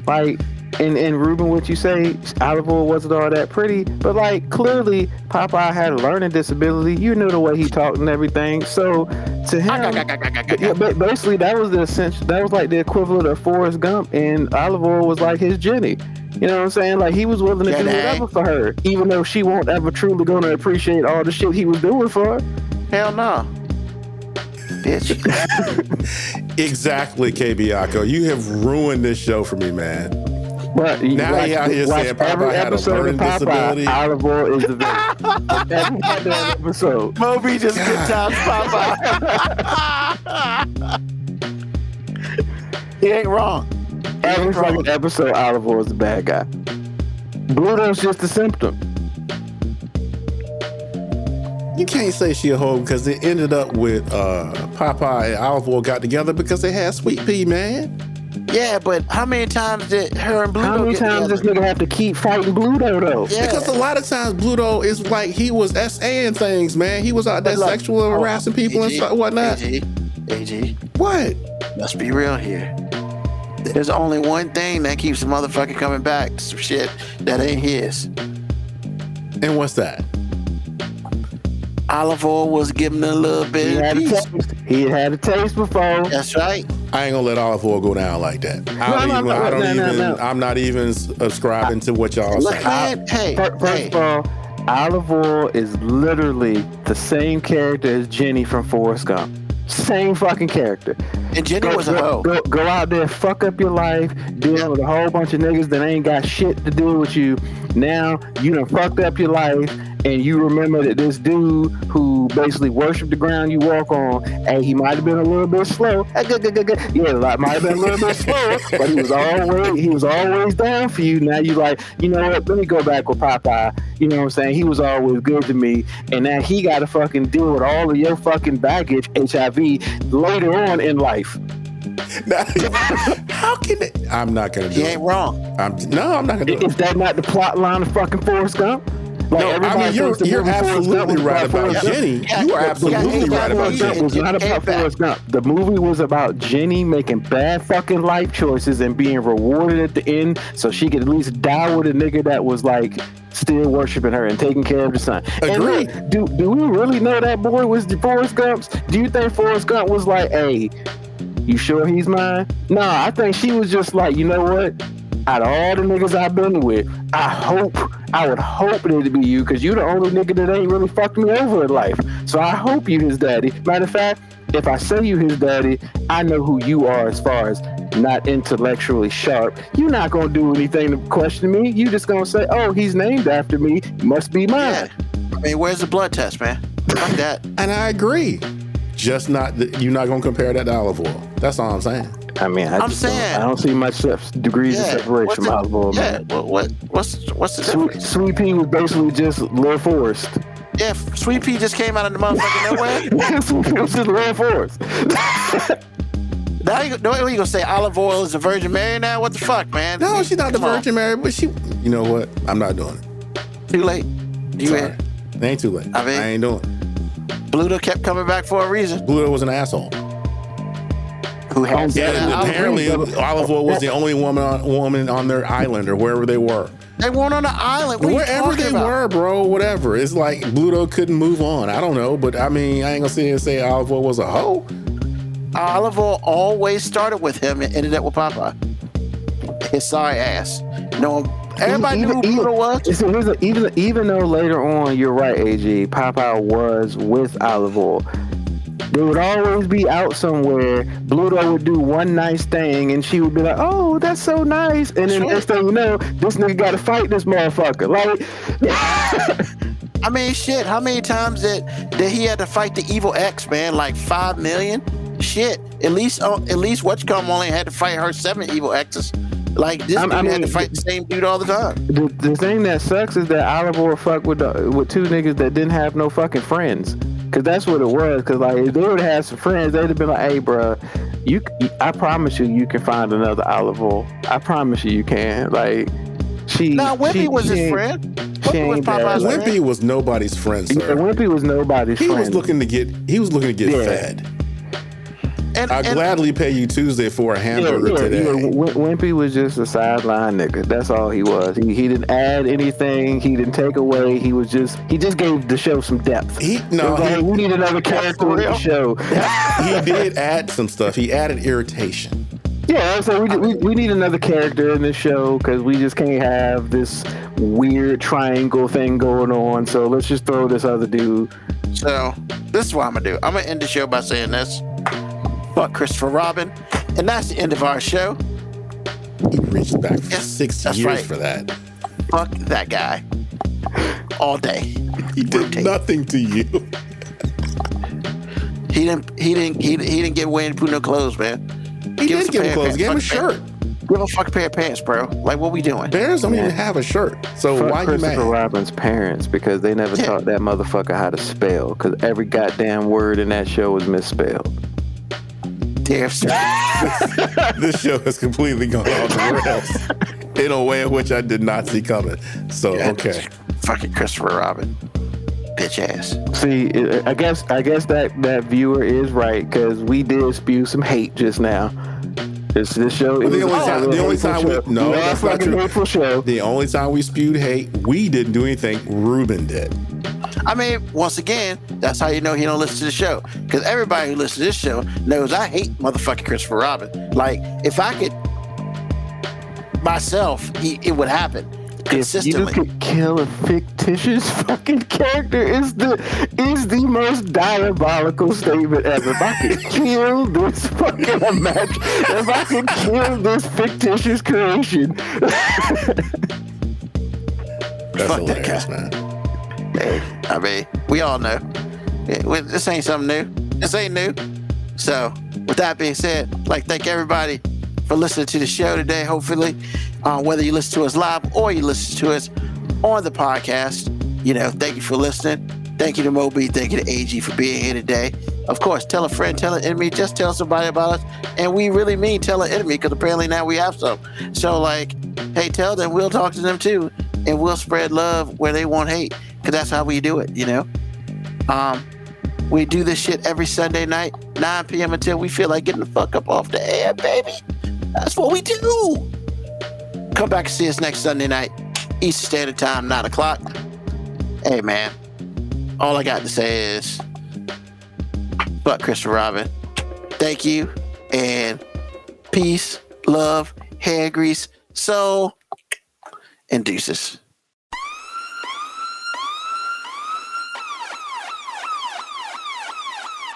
Like, and Ruben, what you say, olive oil wasn't all that pretty, but like clearly Popeye had a learning disability. You knew the way he talked and everything. So to him, yeah, but basically that was like the equivalent of Forrest Gump, and olive oil was like his Jenny. You know what I'm saying? Like he was willing to do whatever for her, even though she won't ever truly gonna appreciate all the shit he was doing for her. hell no, bitch. Exactly, KBiako. You have ruined this show for me, man. But Now he out here saying Popeye had a learning disability. Olive oil is the villain. Every goddamn episode. MoeB just good times Popeye. He ain't wrong. Every fucking episode, Oliver is the bad guy. Bluto's just a symptom. You can't say she a hoe because it ended up with Popeye and Oliver got together because they had Sweet Pea, man. Yeah, but how many times did her and Bluto How many get times together? this nigga have to keep fighting Bluto though? Yeah. Because a lot of times Bluto is like he was SA-ing things, man. He was out there Look, sexual harassing people and stuff, whatnot. AG, What? let's be real here. There's only one thing that keeps the motherfucker coming back. Some shit that ain't his. And what's that? Oliver was giving a little He bit of had a peace. taste. He had a taste before. That's right. I ain't gonna let Oliver go down like that. I'm not even subscribing to what y'all Look, say. man, hey, First of all, Oliver is literally the same character as Jenny from Forrest Gump. Same fucking character. and Jenny was a hoe. Go out there, fuck up your life, deal with a whole bunch of niggas that ain't got shit to do with you. Now you done fucked up your life, and you remember that this dude who basically worshiped the ground you walk on, and he might have been a little bit slow. Yeah, like might have been a little bit slow, but he was always down for you. Now you like, you know what? Let me go back with Popeye. You know what I'm saying? He was always good to me, and now he got to fucking deal with all of your fucking baggage, HIV, later on in life. How can it? I'm not gonna do He it. ain't wrong. I'm not gonna do it. Is that not the plot line of fucking Forrest Gump? Like, No, I everybody mean you're thinks the movie Forrest Gump absolutely was right about Forrest Gump. Jenny. You are absolutely right about Forrest Gump Jenny. was not about Forrest Gump. The movie was about Jenny making bad fucking life choices and being rewarded at the end, so she could at least die with a nigga that was like still worshiping her and taking care of the son. And Agreed. really, do we really know that boy was the Forrest Gump's? Do you think Forrest Gump was like, hey, you sure he's mine? Nah, I think she was just like, you know what? Out of all the niggas I've been with, I would hope that it'd be you, because you're the only nigga that ain't really fucked me over in life. So I hope you his daddy. Matter of fact, if I say you his daddy, I know who you are as far as not intellectually sharp. You're not gonna do anything to question me. You just gonna say, oh, he's named after me, must be mine. Yeah. I mean, where's the blood test, man? Fuck that. And I agree. Just you're not gonna compare that to olive oil. That's all I'm saying. I mean, I don't see much degrees of separation from olive oil, man. What's the difference? Sweet Pea was basically just Lil Forrest. Yeah, Sweet Pea just came out of the motherfucking nowhere. Sweet Pea was just Lil Forrest. Now you gonna say olive oil is the Virgin Mary now? What the fuck, man? No, she's not the Come on. Virgin Mary, but she. You know what? I'm not doing it. Too late. You Sorry. in. It ain't too late. I mean- I ain't doing it. Bluto kept coming back for a reason. Bluto was an asshole. Who has Yeah, that? apparently Olive Oil was the only woman on their island or wherever they were. They weren't on the island. What are you Wherever talking they about? were, bro, whatever. It's like Bluto couldn't move on. I don't know, but I mean, I ain't gonna sit here and say Olive Oil was a hoe. Olive Oil always started with him and ended up with Popeye. His sorry ass. No, everybody knew who Bluto was. Even though later on, you're right, AG, Popeye was with Olive Oil, they would always be out somewhere. Bluto would do one nice thing, and she would be like, "Oh, that's so nice." And then next thing you know, this nigga got to fight this motherfucker. Like, I mean, shit. How many times did he had to fight the evil X, man? Like 5 million. Shit. At least Whatchcom only had to fight her 7 evil X's. Like this dude had to fight the same dude all the time. The thing that sucks is that Olive Oil fucked with 2 niggas that didn't have no fucking friends. Cause that's what it was. Cause like if they would have had some friends, they'd have been like, "Hey, bro, I promise you can find another Olive Oil. I promise you can." Like Wimpy was his friend. Wimpy was Popeye's friend. Wimpy was nobody's friend, sir. Yeah, Wimpy was nobody's friend. He was looking to get fed. I'll gladly pay you Tuesday for a hamburger today. Wimpy was just a sideline nigga. That's all he was. He didn't add anything. He didn't take away. He just gave the show some depth. We need another character in the show. He did add some stuff. He added irritation. Yeah, so we need another character in this show because we just can't have this weird triangle thing going on. So let's just throw this other dude. So this is what I'm gonna do. I'm gonna end the show by saying this. Fuck Christopher Robin. And that's the end of our show. He reached back for 60 years for that. Fuck that guy. All day. He did nothing to you. He didn't get away and put no clothes, man. He did give him clothes. He gave him a shirt. Give a fuck pair of pants, bro. Like, what we doing? Bears don't even have a shirt. So Fuck why you Christopher mad? Robin's parents, because they never taught that motherfucker how to spell. Because every goddamn word in that show was misspelled. Damn, sir. This show has completely gone off the rails in a way in which I did not see coming. So, okay. Fucking Christopher Robin. Bitch ass. See, I guess that viewer is right, because we did spew some hate just now. This show is The only time we no, that's not true. Hateful show. The only time we spewed hate, we didn't do anything. Ruben did. I mean, once again, that's how you know he don't listen to the show. Because everybody who listens to this show knows I hate motherfucking Christopher Robin. Like, if I could myself, it would happen consistently. If you could kill a fictitious fucking character is the most diabolical statement ever. If I could kill this fucking if I could kill this fictitious creation. That's Fuck that hilarious, guy. man. Hey, I mean, we all know. This ain't something new. This ain't new. So, with that being said, I'd like to thank everybody for listening to the show today. Hopefully, whether you listen to us live or you listen to us on the podcast, thank you for listening. Thank you to MoeB. Thank you to AG for being here today. Of course, tell a friend, tell an enemy, just tell somebody about us. And we really mean tell an enemy, because apparently now we have some. So, hey, tell them, we'll talk to them too. And we'll spread love where they want hate, because that's how we do it, We do this shit every Sunday night, 9 p.m. until we feel like getting the fuck up off the air, baby. That's what we do. Come back and see us next Sunday night, Eastern Standard Time, 9 o'clock. Hey, man, all I got to say is, fuck Christopher Robin. Thank you, and peace, love, hair grease, soul, and deuces.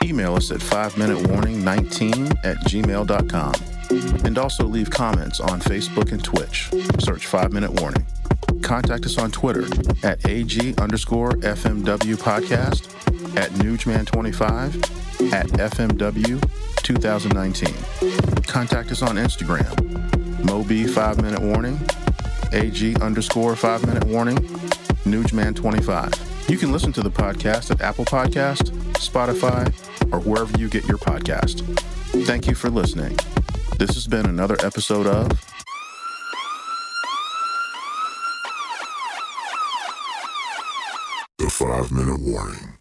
Email us at 5minutewarning19@gmail.com. And also leave comments on Facebook and Twitch. Search 5 Minute Warning. Contact us on Twitter at AG_FMW Podcast, at Newsman25, at FMW 2019. Contact us on Instagram, MoeB 5 Minute Warning, AG_5 Minute Warning, Newsman25. You can listen to the podcast at Apple Podcast, Spotify, or wherever you get your podcast. Thank you for listening. This has been another episode of The 5 Minute Warning.